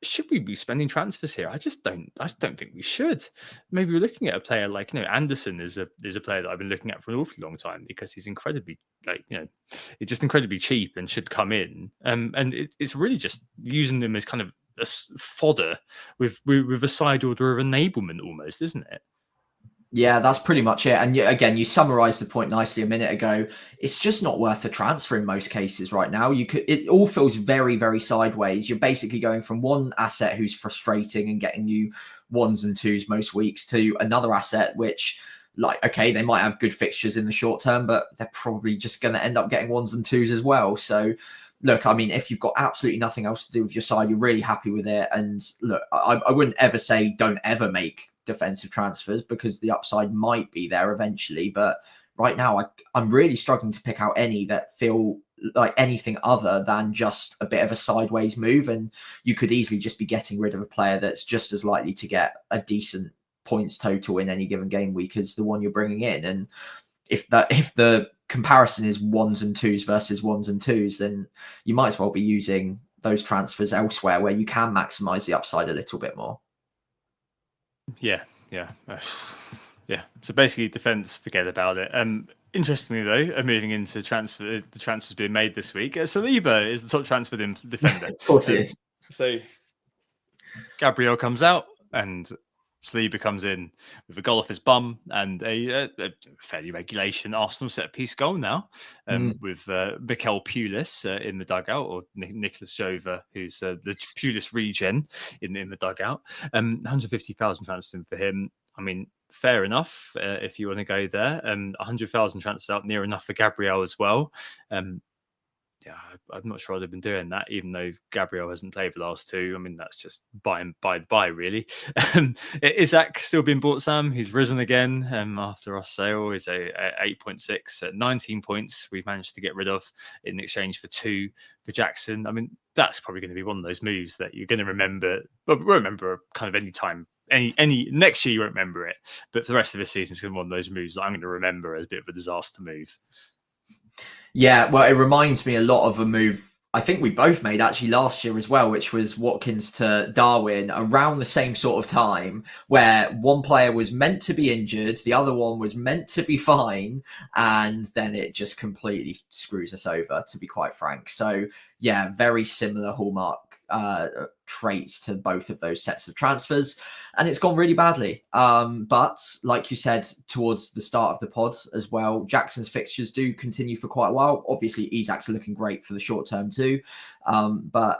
should we be spending transfers here? I just don't think we should. Maybe we're looking at a player like, Anderson is a player that I've been looking at for an awfully long time because he's incredibly he's just incredibly cheap and should come in. And it's really just using them as kind of fodder with a side order of enablement almost, isn't it?
Yeah, that's pretty much it. And again, you summarized the point nicely a minute ago. It's just not worth the transfer in most cases right now. It all feels very, very sideways. You're basically going from one asset who's frustrating and getting you ones and twos most weeks to another asset, which, like, okay, they might have good fixtures in the short term, but they're probably just going to end up getting ones and twos as well. So look, I mean, if you've got absolutely nothing else to do with your side, you're really happy with it. And look, I wouldn't ever say don't ever make defensive transfers because the upside might be there eventually. But right now, I'm really struggling to pick out any that feel like anything other than just a bit of a sideways move. And you could easily just be getting rid of a player that's just as likely to get a decent points total in any given game week as the one you're bringing in. And if the comparison is ones and twos versus ones and twos, then you might as well be using those transfers elsewhere where you can maximize the upside a little bit more.
Yeah. So basically, defense, forget about it. Interestingly, though, moving into the transfers being made this week, Saliba is the top transfer defender.
Of course, he is.
So Gabriel comes out and Saliba comes in with a goal off his bum and a fairly regulation Arsenal set-piece goal now, with Mikel Pulis in the dugout, or Nicholas Jova, who's the Pulis regen in the dugout. 150,000 transfers for him. I mean, fair enough if you want to go there. 100,000 transfers out, near enough for Gabriel as well. I'm not sure I'd have been doing that, even though Gabriel hasn't played the last two. I mean, that's just by really. Isaac still being bought, Sam. He's risen again after our sale. He's a 8.6 at 19 points. We've managed to get rid of in exchange for 2 for Jackson. I mean, that's probably going to be one of those moves that you're going to remember. But we'll remember kind of any time. Any next year you won't remember it. But for the rest of the season, it's going to be one of those moves that I'm going to remember as a bit of a disaster move.
Yeah, well, it reminds me a lot of a move I think we both made actually last year as well, which was Watkins to Darwin around the same sort of time, where one player was meant to be injured, the other one was meant to be fine, and then it just completely screws us over, to be quite frank. So yeah, very similar hallmark traits to both of those sets of transfers, and it's gone really badly. But like you said towards the start of the pod as well, Jackson's fixtures do continue for quite a while. Obviously, Isak's looking great for the short term too, but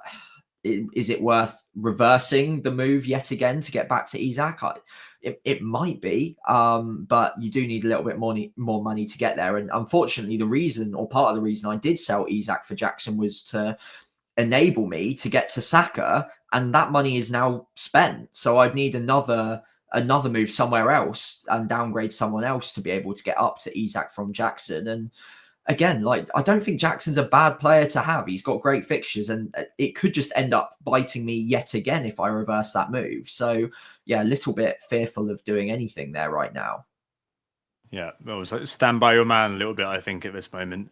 is it worth reversing the move yet again to get back to Isak? It might be, but you do need a little bit more money to get there. And unfortunately, the reason, or part of the reason I did sell Isak for Jackson, was to enable me to get to Saka, and that money is now spent. So I'd need another move somewhere else and downgrade someone else to be able to get up to Isak from Jackson. And again, like, I don't think Jackson's a bad player to have. He's got great fixtures, and it could just end up biting me yet again if I reverse that move. So yeah, a little bit fearful of doing anything there right now.
Yeah, well, so stand by your man a little bit, I think, at this moment.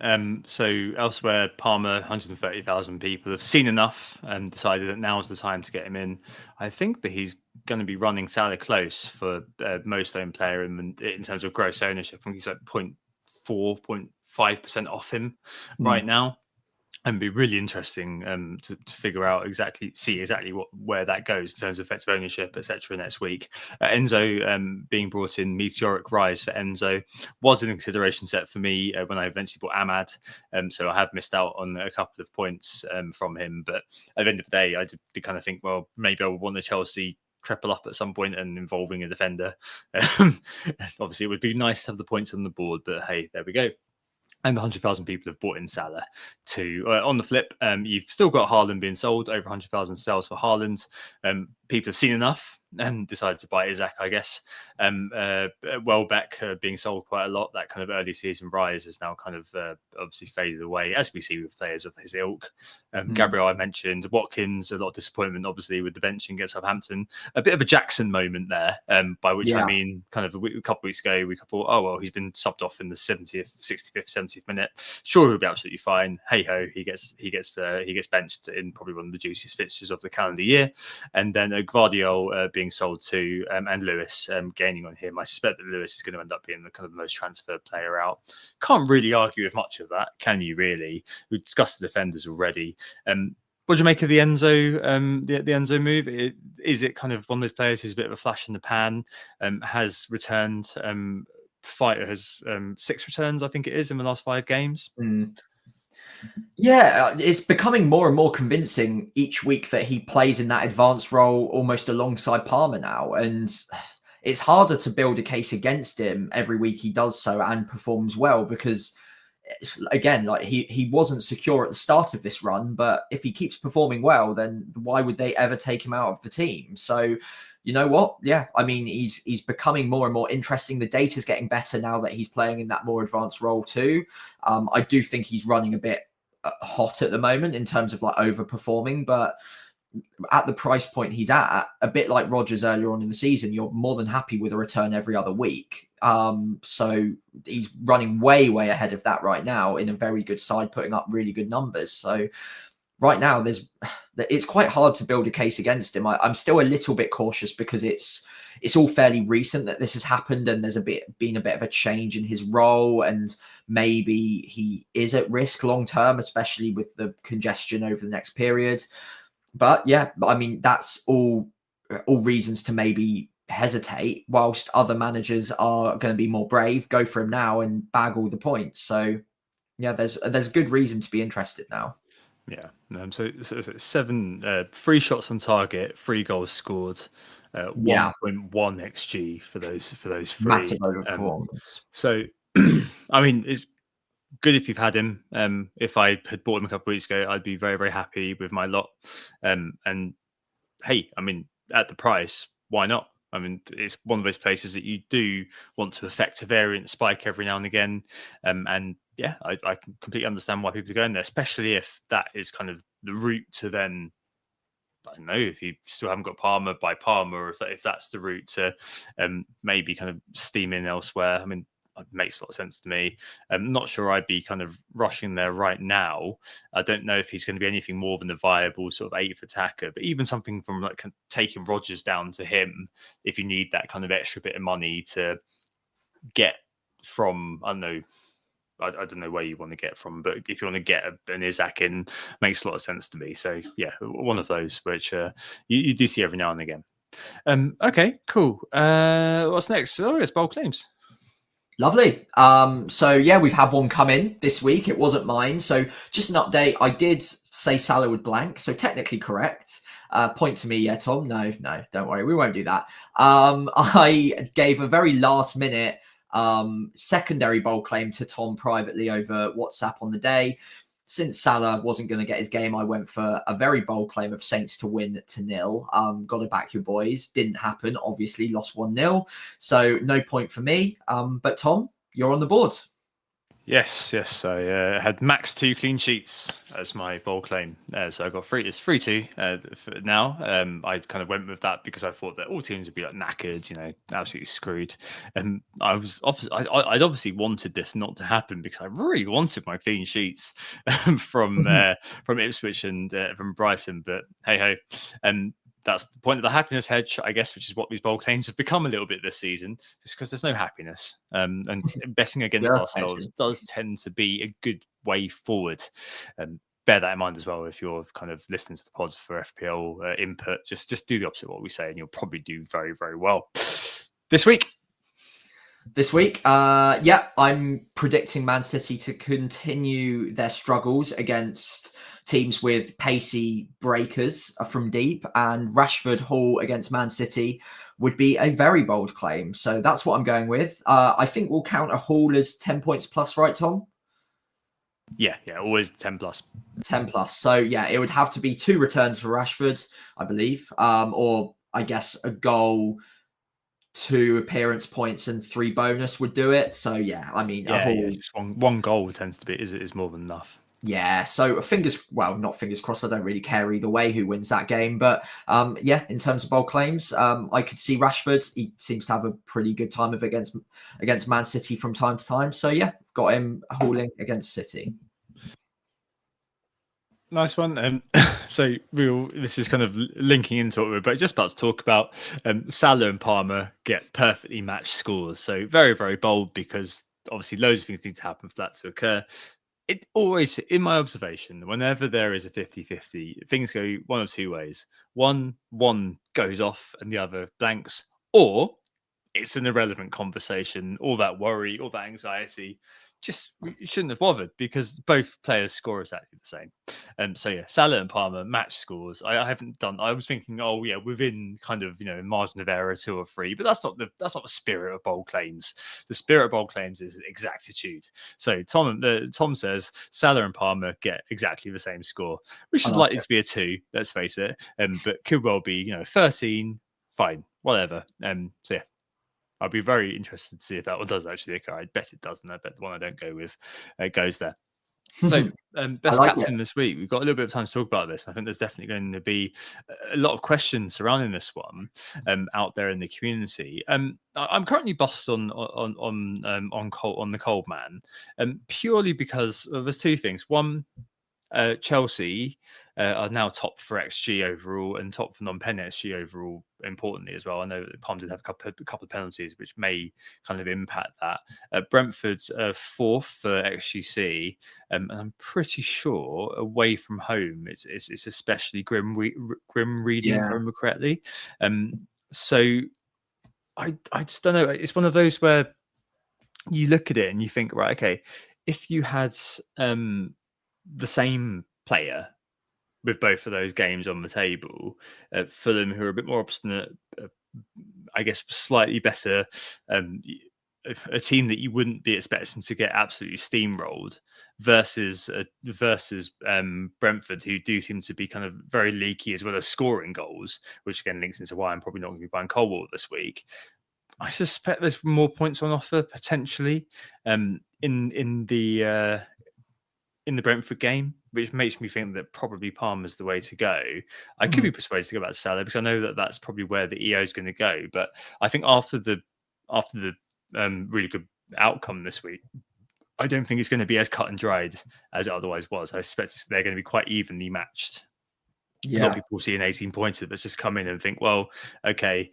So elsewhere, Palmer, 130,000 people have seen enough and decided that now's the time to get him in. I think that he's going to be running Salah close for most owned player in terms of gross ownership. I think he's like 0.4, 0.5% off him right now. And be really interesting to figure out exactly where that goes in terms of effective ownership, etc. next week. Enzo being brought in, meteoric rise for Enzo, was an consideration set for me when I eventually bought Ahmad. So I have missed out on a couple of points from him. But at the end of the day, I did kind of think, well, maybe I would want the Chelsea triple up at some point and involving a defender. Obviously, it would be nice to have the points on the board, but hey, there we go. And the 100,000 people have bought in Salah too. On the flip, you've still got Haaland being sold, over 100,000 sales for Haaland. People have seen enough decided to buy Isaac, I guess. Welbeck being sold quite a lot. That kind of early season rise has now kind of obviously faded away, as we see with players of his ilk. Gabriel, I mentioned. Watkins, a lot of disappointment, obviously, with the benching against Southampton. A bit of a Jackson moment there, by which I mean, kind of a couple of weeks ago, we thought, oh, well, he's been subbed off in the 70th, 65th, 70th minute. Sure, he'll be absolutely fine. Hey ho, he gets benched in probably one of the juiciest fixtures of the calendar year. And then Gvardiol being sold to, and Lewis gaining on him. I suspect that Lewis is going to end up being the kind of the most transferred player out. Can't really argue with much of that, can you? Really, we've discussed the defenders already. What do you make of the Enzo, the Enzo move? Is it kind of one of those players who's a bit of a flash in the pan? Has returned. Fighter has 6 returns, I think it is, in the last 5 games.
Yeah, it's becoming more and more convincing each week that he plays in that advanced role almost alongside Palmer now. And it's harder to build a case against him every week he does so and performs well, because again, like he wasn't secure at the start of this run, but if he keeps performing well, then why would they ever take him out of the team? So, you know what? Yeah, I mean, he's becoming more and more interesting. The data's getting better now that he's playing in that more advanced role too. I do think he's running a bit hot at the moment in terms of like overperforming, but at the price point he's at, a bit like Rodgers earlier on in the season, you're more than happy with a return every other week. So he's running way ahead of that right now in a very good side, putting up really good numbers. So right now it's quite hard to build a case against him. I'm still a little bit cautious because it's all fairly recent that this has happened, and there's been a bit of a change in his role, and maybe he is at risk long term, especially with the congestion over the next period. But yeah, I mean, that's all reasons to maybe hesitate, whilst other managers are going to be more brave, go for him now and bag all the points. So yeah, there's good reason to be interested now.
Yeah. So 7 3 shots on target, 3 goals scored, 1.1 XG for those 3.
Massive performance.
So I mean, it's good if you've had him. If I had bought him a couple of weeks ago, I'd be very happy with my lot. And hey, I mean, at the price, why not? I mean, it's one of those places that you do want to affect a variant spike every now and again. And yeah, I can completely understand why people are going there, especially if that is kind of the route to then, I don't know, if you still haven't got Palmer, by Palmer, or if that's the route to maybe kind of steam in elsewhere. I mean, it makes a lot of sense to me. I'm not sure I'd be kind of rushing there right now. I don't know if he's going to be anything more than a viable sort of 8th attacker, but even something from like taking Rodgers down to him, if you need that kind of extra bit of money to get from, I don't know where you want to get from, but if you want to get an Isaac in, makes a lot of sense to me. So yeah, one of those which you do see every now and again. Okay, cool. What's next? Oh, it's bold claims.
Lovely. So yeah, we've had one come in this week. It wasn't mine. So just an update. I did say Salah would blank, so technically correct. Point to me, yeah, Tom. No, don't worry, we won't do that. I gave a very last minute secondary bold claim to Tom privately over WhatsApp on the day. Since Salah wasn't going to get his game, I went for a very bold claim of Saints to win to 0. Got to back your boys. Didn't happen. Obviously, lost 1-0. So no point for me. But Tom, you're on the board.
Yes. I had max 2 clean sheets as my bold claim. So I got 3. It's 3-2 now. I kind of went with that because I thought that all teams would be like knackered, absolutely screwed. And I'd obviously wanted this not to happen because I really wanted my clean sheets from Ipswich and from Brighton. But hey ho. That's the point of the happiness hedge, I guess, which is what these bold claims have become a little bit this season, just because there's no happiness. And betting against ourselves does tend to be a good way forward. Bear that in mind as well if you're kind of listening to the pods for FPL input. Just do the opposite of what we say, and you'll probably do very, very well. This week, I'm predicting Man City to continue their struggles against teams with pacey breakers from deep, and Rashford Hall against Man City would be a very bold claim. So that's what I'm going with. I think we'll count a Hall as 10 points plus, right, Tom? Yeah, always 10 plus.
10 plus. So yeah, it would have to be 2 returns for Rashford, I believe, or I guess a goal, 2 appearance points and 3 bonus would do it. So yeah, I mean, a whole
just one goal tends to be is more than enough.
Yeah, so not fingers crossed. I don't really care either way who wins that game. But yeah, in terms of bold claims, I could see Rashford. He seems to have a pretty good time of against Man City from time to time. So yeah, got him hauling against City.
Nice one. So this is kind of linking into what we were just about to talk about. Salah and Palmer get perfectly matched scores. So very, very bold, because obviously loads of things need to happen for that to occur. It always, in my observation, whenever there is a 50-50, things go one of two ways. One goes off and the other blanks, or it's an irrelevant conversation. All that worry, all that anxiety, just you shouldn't have bothered, because both players score exactly the same. So yeah, Salah and Palmer match scores. I was thinking, oh yeah, within kind of margin of error 2 or 3, but that's not the spirit of bold claims. The spirit of bold claims is exactitude. So Tom says Salah and Palmer get exactly the same score, which is likely to be a 2. Let's face it. But could well be 13. Fine, whatever. So yeah. I'll be very interested to see if that one does actually occur. I bet it does, and I bet the one I don't go with goes there. So, best captain this week. We've got a little bit of time to talk about this. I think there's definitely going to be a lot of questions surrounding this one out there in the community. I'm currently bossed on the cold man, purely because there's 2 things. One, Chelsea are now top for XG overall and top for non-pen XG overall, importantly as well. I know that Palm did have a couple of penalties which may kind of impact that. Brentford's 4th for XGC, and I'm pretty sure away from home it's especially grim reading, if I remember correctly. So I just don't know. It's one of those where you look at it and you think, right, okay, if you had the same player with both of those games on the table, Fulham, who are a bit more obstinate, I guess slightly better, a team that you wouldn't be expecting to get absolutely steamrolled, versus Brentford, who do seem to be kind of very leaky as well as scoring goals, which again links into why I'm probably not going to be buying Colwell this week. I suspect there's more points on offer potentially in the Brentford game, which makes me think that probably Palmer's the way to go. I could be persuaded to go back to Salah, because I know that that's probably where the EO is going to go. But I think after the really good outcome this week, I don't think it's going to be as cut and dried as it otherwise was. I suspect they're going to be quite evenly matched. Yeah. A lot of people see an 18-pointer that's just come in and think, well, okay,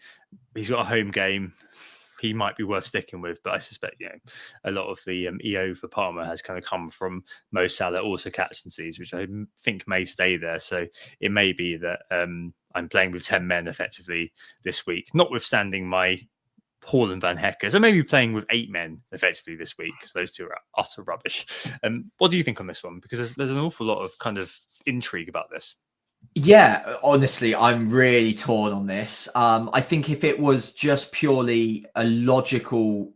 he's got a home game, he might be worth sticking with. But I suspect, a lot of the EO for Palmer has kind of come from Mo Salah also captaincies, which I think may stay there. So it may be that I'm playing with 10 men effectively this week, notwithstanding my Hall and Van Hecker. So maybe playing with 8 men effectively this week, because those 2 are utter rubbish. What do you think on this one? Because there's an awful lot of kind of intrigue about this.
Yeah, honestly, I'm really torn on this. I think if it was just purely a logical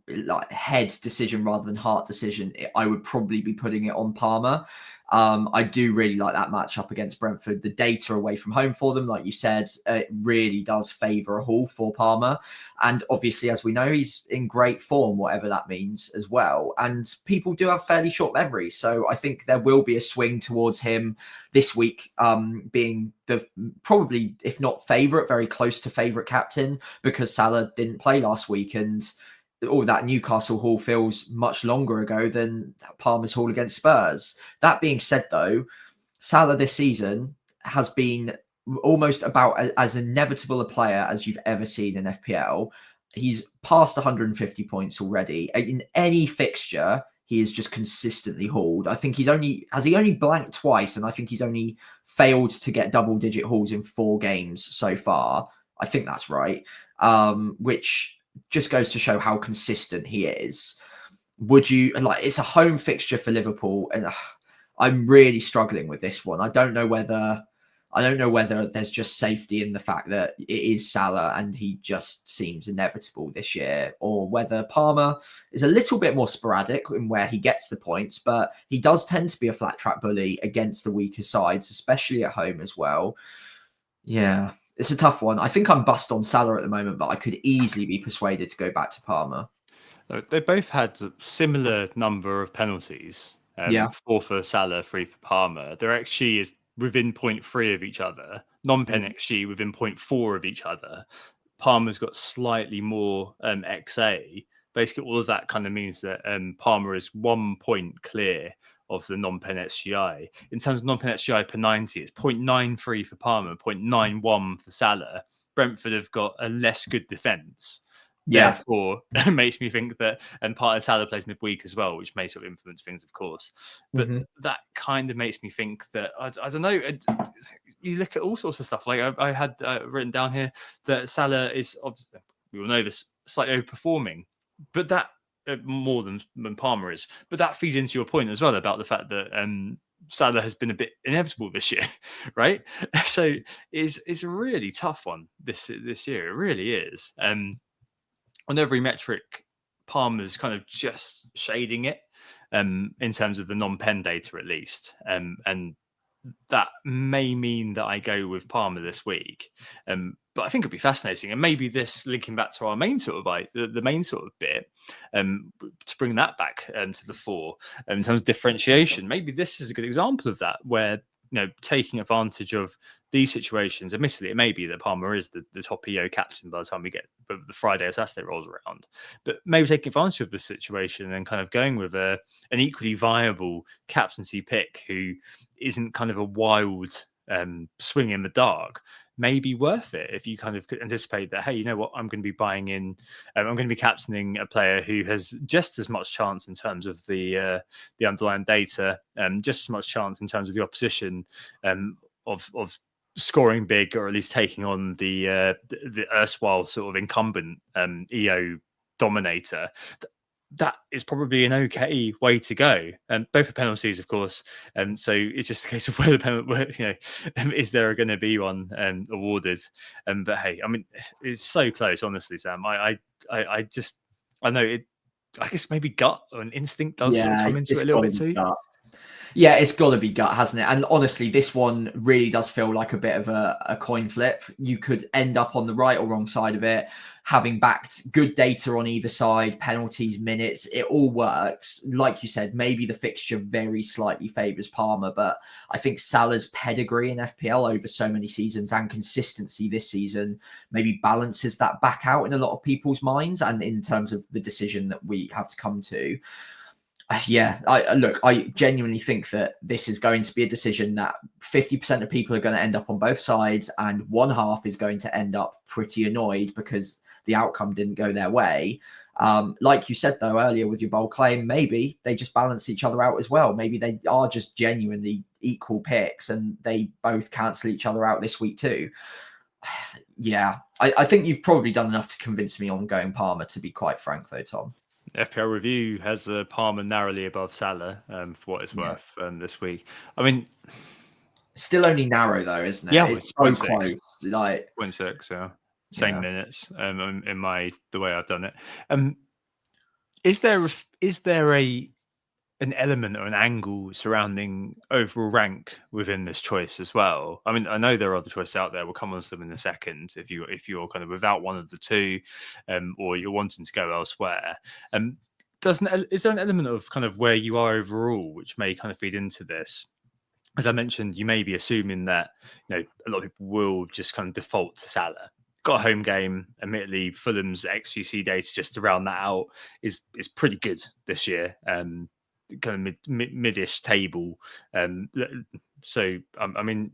head decision rather than heart decision, I would probably be putting it on Palmer. I do really like that matchup against Brentford. The data away from home for them, like you said, it really does favour a haul for Palmer. And obviously, as we know, he's in great form, whatever that means as well. And people do have fairly short memories. So I think there will be a swing towards him this week, being the probably, if not favourite, very close to favourite captain, because Salah didn't play last week. And all that Newcastle haul feels much longer ago than Palmer's haul against Spurs. That being said, though, Salah this season has been almost about as inevitable a player as you've ever seen in FPL. He's passed 150 points already. In any fixture, he is just consistently hauled. I think he only blanked twice, and I think he's only failed to get double-digit hauls in 4 games so far. I think that's right. Which just goes to show how consistent he is. Would you it's a home fixture for Liverpool, and I'm really struggling with this one. I don't know whether there's just safety in the fact that it is Salah and he just seems inevitable this year, or whether Palmer is a little bit more sporadic in where he gets the points, but he does tend to be a flat track bully against the weaker sides, especially at home as well. Yeah, It's a tough one. I think I'm bust on Salah at the moment, but I could easily be persuaded to go back to Palmer.
They both had a similar number of penalties.
Yeah.
4 for Salah, 3 for Palmer. Their XG is within 0.3 of each other. Non-pen XG within 0.4 of each other. Palmer's got slightly more XA. Basically, all of that kind of means that Palmer is 1 point clear of the non-pen SGI. In terms of non-pen SGI per 90, it's 0.93 for Palmer, 0.91 for Salah. Brentford have got a less good defence.
Yeah.
Therefore, it makes me think that, and part of Salah plays midweek as well, which may sort of influence things, of course. But that kind of makes me think that, I don't know, you look at all sorts of stuff. Like I had written down here that Salah is, obviously, we all know this, slightly overperforming, but that more than Palmer is. But that feeds into your point as well about the fact that Salah has been a bit inevitable this year, right? So it's a really tough one this year. It really is. On every metric, Palmer's kind of just shading it in terms of the non-pen data, at least. And that may mean that I go with Palmer this week. But I think it'd be fascinating. And maybe this, linking back to our main sort of the main sort of bit, to bring that back to the fore in terms of differentiation, maybe this is a good example of that, where taking advantage of these situations. Admittedly, it may be that Palmer is the top EO captain by the time we get the Friday or Saturday rolls around, but maybe taking advantage of the situation and kind of going with an equally viable captaincy pick who isn't kind of a wild swing in the dark, may be worth it if you kind of could anticipate that, hey, you know what, I'm going to be buying in, I'm going to be captaining a player who has just as much chance in terms of the underlying data, just as much chance in terms of the opposition of scoring big, or at least taking on the erstwhile sort of incumbent EO dominator. That is probably an okay way to go. Both for penalties, of course. So it's just a case of whether is there going to be one awarded? But hey, I mean, it's so close, honestly, Sam. I know it. I guess maybe gut or an instinct does sort of come into it a little bit too.
Yeah, it's got to be gut, hasn't it? And honestly, this one really does feel like a bit of a coin flip. You could end up on the right or wrong side of it, having backed good data on either side, penalties, minutes, it all works. Like you said, maybe the fixture very slightly favours Palmer, but I think Salah's pedigree in FPL over so many seasons and consistency this season maybe balances that back out in a lot of people's minds, and in terms of the decision that we have to come to. Yeah, I genuinely think that this is going to be a decision that 50% of people are going to end up on both sides, and one half is going to end up pretty annoyed because the outcome didn't go their way. Like you said, though, earlier with your bold claim, maybe they just balance each other out as well. Maybe they are just genuinely equal picks and they both cancel each other out this week too. Yeah, I think you've probably done enough to convince me on going Palmer, to be quite frank, though, Tom.
FPL Review has Palmer narrowly above Salah, for what it's worth, this week. I mean,
still only narrow though, isn't it?
Yeah,
it's so close. Like
0.6, yeah. Same minutes. In the way I've done it. Is there an element or an angle surrounding overall rank within this choice as well? I mean, I know there are other choices out there. We'll come on to them in a second. If you're kind of without one of the two, or you're wanting to go elsewhere, is there an element of kind of where you are overall, which may kind of feed into this? As I mentioned, you may be assuming that a lot of people will just kind of default to Salah. Got a home game. Admittedly, Fulham's XGC data, just to round that out, is pretty good this year. Kind of mid-ish table. So I mean,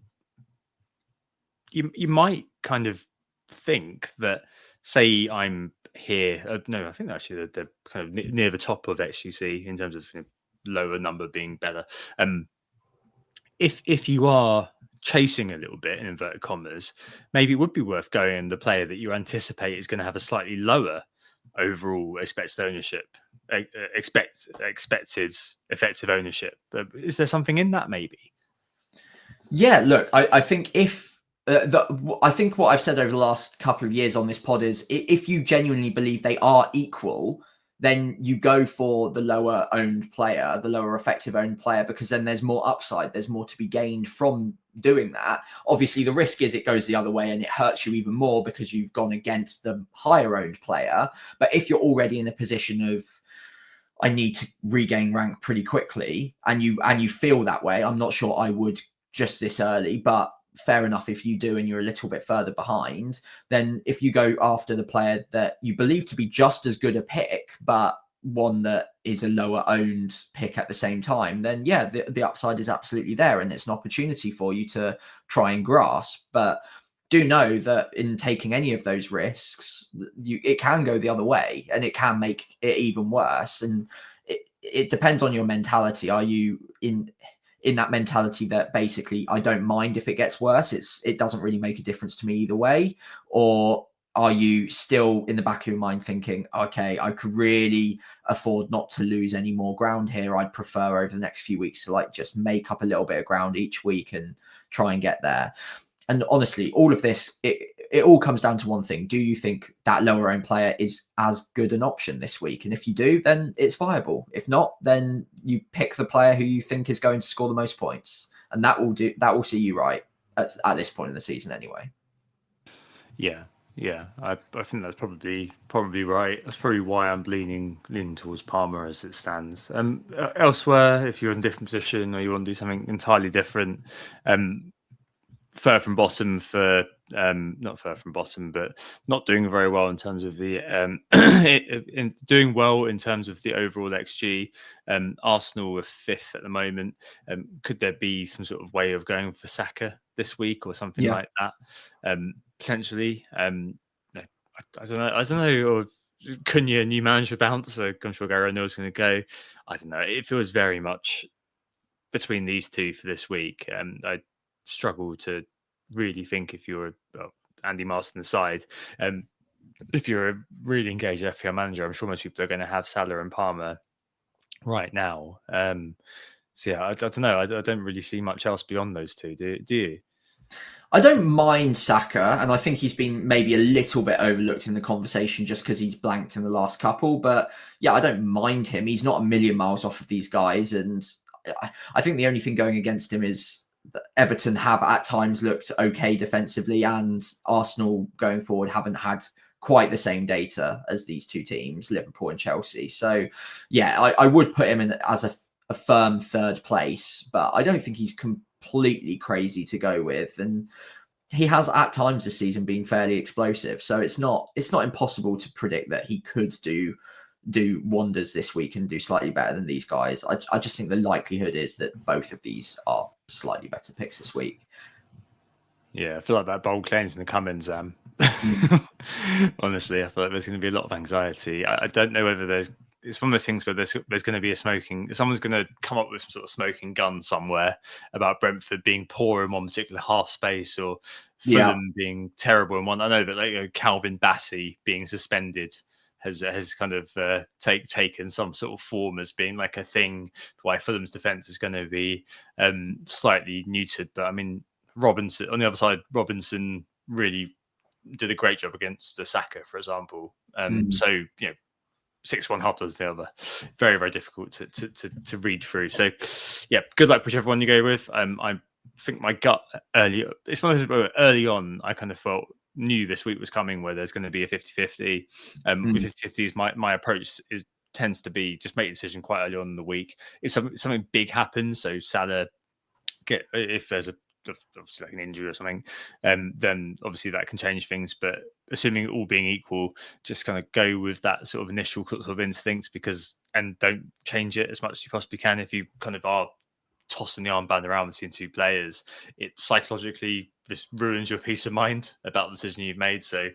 you might kind of think that, say I'm here. No, I think actually they're kind of near the top of XGC in terms of lower number being better. If you are chasing a little bit in inverted commas, maybe it would be worth going the player that you anticipate is going to have a slightly lower overall expected ownership, expected effective ownership. But is there something in that maybe?
Yeah, look, I think I think what I've said over the last couple of years on this pod is, if you genuinely believe they are equal, then you go for the lower owned player, the lower effective owned player, because then there's more upside. There's more to be gained from doing that. Obviously, the risk is it goes the other way and it hurts you even more because you've gone against the higher owned player. But if you're already in a position of, I need to regain rank pretty quickly, and you feel that way, I'm not sure I would just this early, but fair enough if you do and you're a little bit further behind, then if you go after the player that you believe to be just as good a pick, but one that is a lower owned pick at the same time, then yeah, the upside is absolutely there and it's an opportunity for you to try and grasp. But do know that in taking any of those risks, it can go the other way and it can make it even worse. And it depends on your mentality. Are you in that mentality that basically I don't mind if it gets worse, it doesn't really make a difference to me either way? Or are you still in the back of your mind thinking, okay, I could really afford not to lose any more ground here. I'd prefer over the next few weeks to like just make up a little bit of ground each week and try and get there. And honestly, all of this, it all comes down to one thing. Do you think that lower owned player is as good an option this week? And if you do, then it's viable. If not, then you pick the player who you think is going to score the most points. And that will see you right at this point in the season anyway.
Yeah. I think that's probably right. That's probably why I'm leaning towards Palmer as it stands. Elsewhere, if you're in a different position or you want to do something entirely different, fur from bottom for not fur from bottom, but not doing very well in terms of the doing well in terms of the overall XG. Arsenal are fifth at the moment. Could there be some sort of way of going for Saka this week or something like that? Potentially. I don't know. Or Cunha, new manager bounce. So I'm sure Gary O'Neill's going to go. I don't know. It feels very much between these two for this week. I struggle to really think if you're Andy Marston aside, if you're a really engaged FPL manager, I'm sure most people are going to have Salah and Palmer right now. So yeah, I don't know. I don't really see much else beyond those two. Do you?
I don't mind Saka, and I think he's been maybe a little bit overlooked in the conversation just because he's blanked in the last couple. But yeah, I don't mind him. He's not a million miles off of these guys, and I think the only thing going against him is that Everton have at times looked okay defensively, and Arsenal going forward haven't had quite the same data as these two teams, Liverpool and Chelsea. So yeah, I would put him in as a firm third place, but I don't think he's completely crazy to go with. And he has at times this season been fairly explosive. So it's not impossible to predict that he could do wonders this week and do slightly better than these guys. I just think the likelihood is that both of these are slightly better picks this week.
Yeah, I feel like that bold claim's going to come in, Sam. Honestly, I feel like there's going to be a lot of anxiety. I don't know whether it's one of those things where there's going to be someone's going to come up with some sort of smoking gun somewhere about Brentford being poor in one particular half space or Fulham being terrible in one. I know that Calvin Bassey being suspended has kind of taken some sort of form as being like a thing why Fulham's defence is going to be slightly neutered. But I mean, Robinson on the other side, Robinson really did a great job against the Saka, for example. So 6-1 half does the other. Very, very difficult to read through. So yeah, good luck whichever one you go with. I think my gut it's one of those where early on I kind of knew this week was coming where there's going to be a 50-50. With 50-50s, my approach tends to be just make a decision quite early on in the week. If something big happens, so Salah if there's obviously like an injury or something, then obviously that can change things. But assuming all being equal, just kind of go with that sort of initial sort of instinct and don't change it as much as you possibly can. If you kind of are tossing the armband around between two players, it psychologically just ruins your peace of mind about the decision you've made. So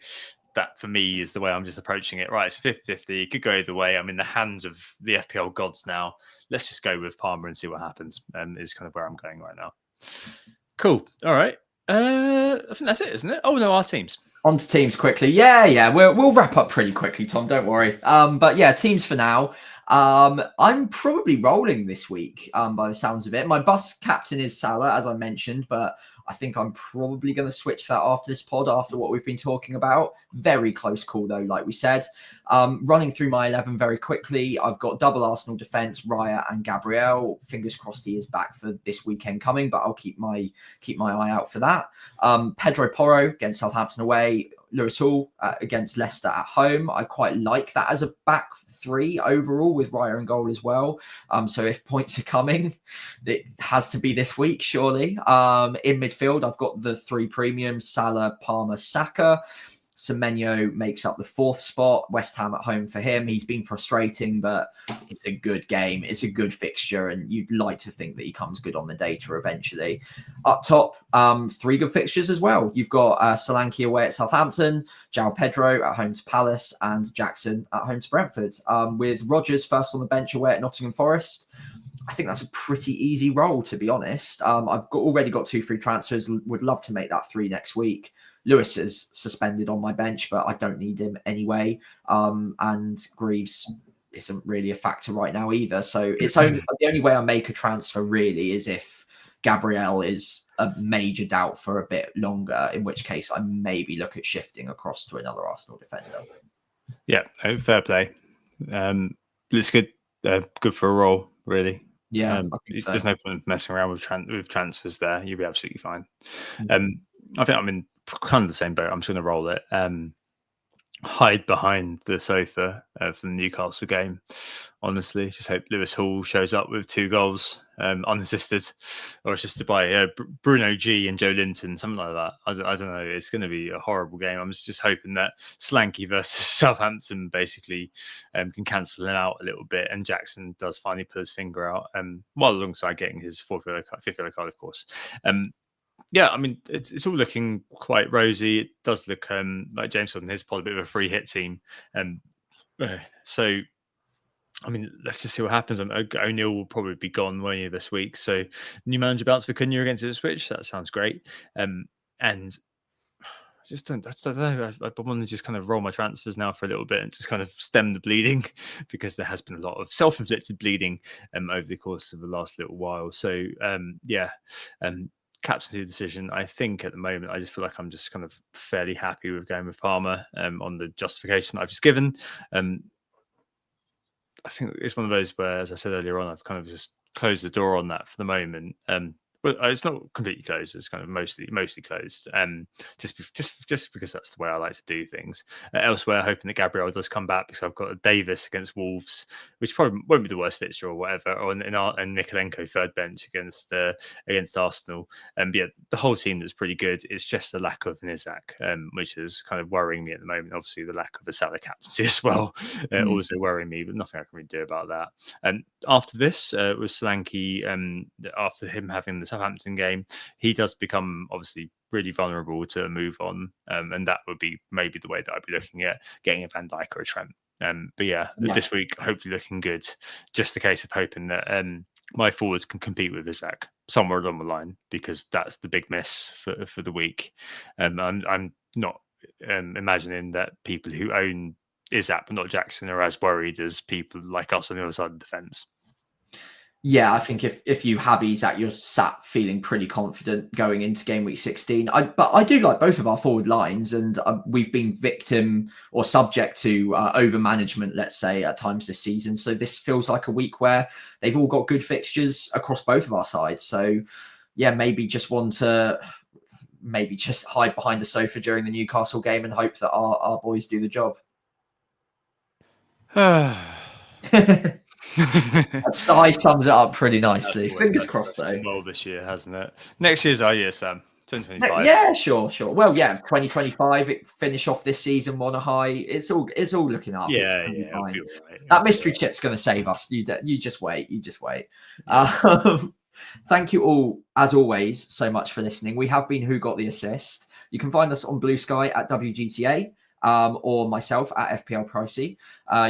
that for me is the way I'm just approaching it. Right, it's 50-50. It could go either way. I'm in the hands of the FPL gods now. Let's just go with Palmer and see what happens. Is kind of where I'm going right now. Cool. All right. I think that's it, isn't it? Oh no, our teams.
On to teams quickly. Yeah. We'll wrap up pretty quickly, Tom. Don't worry. But yeah, teams for now. I'm probably rolling this week, by the sounds of it. My bus captain is Salah, as I mentioned, but I think I'm probably going to switch that after this pod, after what we've been talking about. Very close call, though, like we said. Running through my 11 very quickly, I've got double Arsenal defence, Raya and Gabriel. Fingers crossed he is back for this weekend coming, but I'll keep my eye out for that. Pedro Porro against Southampton away. Lewis Hall against Leicester at home. I quite like that as a back three overall with Raya in goal as well. So if points are coming, it has to be this week, surely. In midfield, I've got the three premiums, Salah, Palmer, Saka. Semenyo makes up the fourth spot. West Ham at home for him. He's been frustrating, but it's a good game. It's a good fixture, and you'd like to think that he comes good on the data eventually. Up top, three good fixtures as well. You've got Solanke away at Southampton, João Pedro at home to Palace, and Jackson at home to Brentford. With Rodgers first on the bench away at Nottingham Forest. I think that's a pretty easy roll, to be honest. I've already got 2 free transfers. Would love to make that 3 next week. Lewis is suspended on my bench, but I don't need him anyway. And Greaves isn't really a factor right now either. So it's the only way I make a transfer really is if Gabriel is a major doubt for a bit longer, in which case I maybe look at shifting across to another Arsenal defender.
Yeah, fair play. Looks good. Good for a roll, really.
Yeah, I think so.
There's no point messing around with transfers there. You'll be absolutely fine. I think I'm in kind of the same boat. I'm just going to roll it. Hide behind the sofa for the Newcastle game. Honestly, just hope Lewis Hall shows up with 2 goals unassisted, or assisted by Bruno G and Joe Linton, something like that. I don't know. It's going to be a horrible game. I'm just hoping that Solanke versus Southampton basically can cancel him out a little bit, and Jackson does finally put his finger out, while alongside getting his fifth yellow card, of course. Yeah, I mean, it's all looking quite rosy. It does look like James said in his pod, a bit of a free hit team. So, I mean, let's just see what happens. O'Neill will probably be gone this week. So, new manager bounce for Kneejerk against Ipswich. That sounds great. And I don't know. I want to just kind of roll my transfers now for a little bit and just kind of stem the bleeding, because there has been a lot of self-inflicted bleeding over the course of the last little while. So, captaincy decision, I think at the moment, I just feel like I'm just kind of fairly happy with going with Palmer on the justification I've just given. I think it's one of those where, as I said earlier on, I've kind of just closed the door on that for the moment. But it's not completely closed. It's kind of mostly closed. Just because that's the way I like to do things. Elsewhere, hoping that Gabriel does come back, because I've got a Davis against Wolves, which probably won't be the worst fixture or whatever, or and Nikolenko third bench against Arsenal. Yeah, the whole team is pretty good. It's just the lack of Isak, which is kind of worrying me at the moment. Obviously, the lack of a Salah captaincy as well, also worrying me, but nothing I can really do about that. And after this, with Solanke, after him having the Southampton game, he does become obviously really vulnerable to a move on, and that would be maybe the way that I'd be looking at getting a Van Dijk or a Trent. But yeah, this week hopefully looking good. Just a case of hoping that my forwards can compete with Isak somewhere along the line, because that's the big miss for the week. I'm not imagining that people who own Isak but not Jackson are as worried as people like us on the other side of the fence.
Yeah, I think if you have Isak, you're sat feeling pretty confident going into game week 16. But I do like both of our forward lines, and we've been victim or subject to over management, let's say, at times this season. So this feels like a week where they've all got good fixtures across both of our sides. So yeah, maybe just hide behind the sofa during the Newcastle game and hope that our boys do the job. Sigh sums it up pretty nicely. Fingers crossed, though.
Well, this year, hasn't it? Next year's our year, Sam. 2025.
Yeah, sure. Well, yeah, 2025. It finish off this season on a high. It's all looking up.
Yeah.
Right. That mystery chip's going to save us. You just wait. Thank you all, as always, so much for listening. We have been Who Got the Assist. You can find us on Blue Sky at WGTA. or myself at FPL Pricey.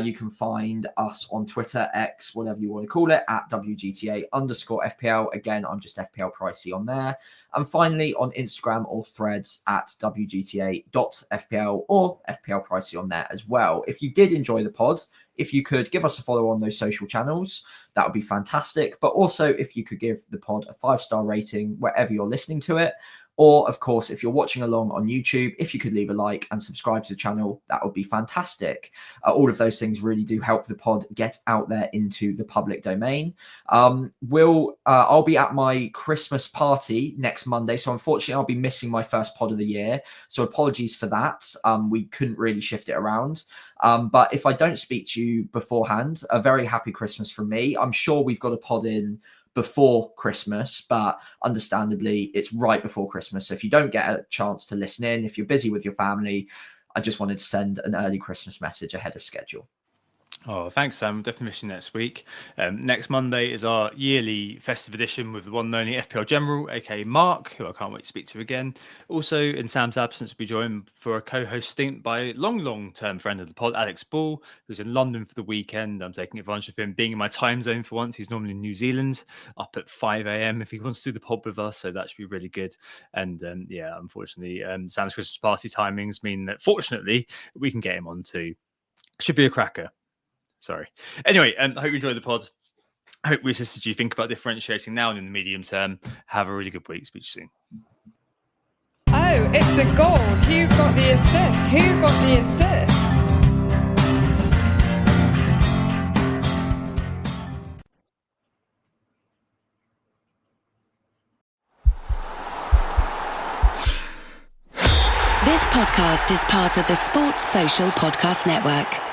You can find us on Twitter, X, whatever you want to call it, at WGTA_FPL. Again, I'm just FPL Pricey on there. And finally, on Instagram or Threads at WGTA.FPL or FPL Pricey on there as well. If you did enjoy the pod, if you could give us a follow on those social channels, that would be fantastic. But also, if you could give the pod a 5-star rating wherever you're listening to it. Or, of course, if you're watching along on YouTube, if you could leave a like and subscribe to the channel, that would be fantastic. All of those things really do help the pod get out there into the public domain. I'll be at my Christmas party next Monday, so unfortunately I'll be missing my first pod of the year. So apologies for that. We couldn't really shift it around. But if I don't speak to you beforehand, a very happy Christmas from me. I'm sure we've got a pod in before Christmas, but understandably it's right before Christmas. So if you don't get a chance to listen in, if you're busy with your family, I just wanted to send an early Christmas message ahead of schedule.
Oh, thanks, Sam. Definitely missing next week. Next Monday is our yearly festive edition with the one and only FPL General, aka Mark, who I can't wait to speak to again. Also, in Sam's absence, we'll be joined for a co-host stint by long-term friend of the pod, Alex Ball, who's in London for the weekend. I'm taking advantage of him being in my time zone for once. He's normally in New Zealand, up at 5 a.m. if he wants to do the pod with us, so that should be really good. And unfortunately, Sam's Christmas party timings mean that fortunately we can get him on too. Should be a cracker. Sorry. Anyway, I hope you enjoyed the pod. I hope we assisted you think about differentiating now and in the medium term. Have a really good week. Speak to you soon.
Oh, it's a goal. Who got the assist? Who got the assist?
This podcast is part of the Sports Social Podcast Network.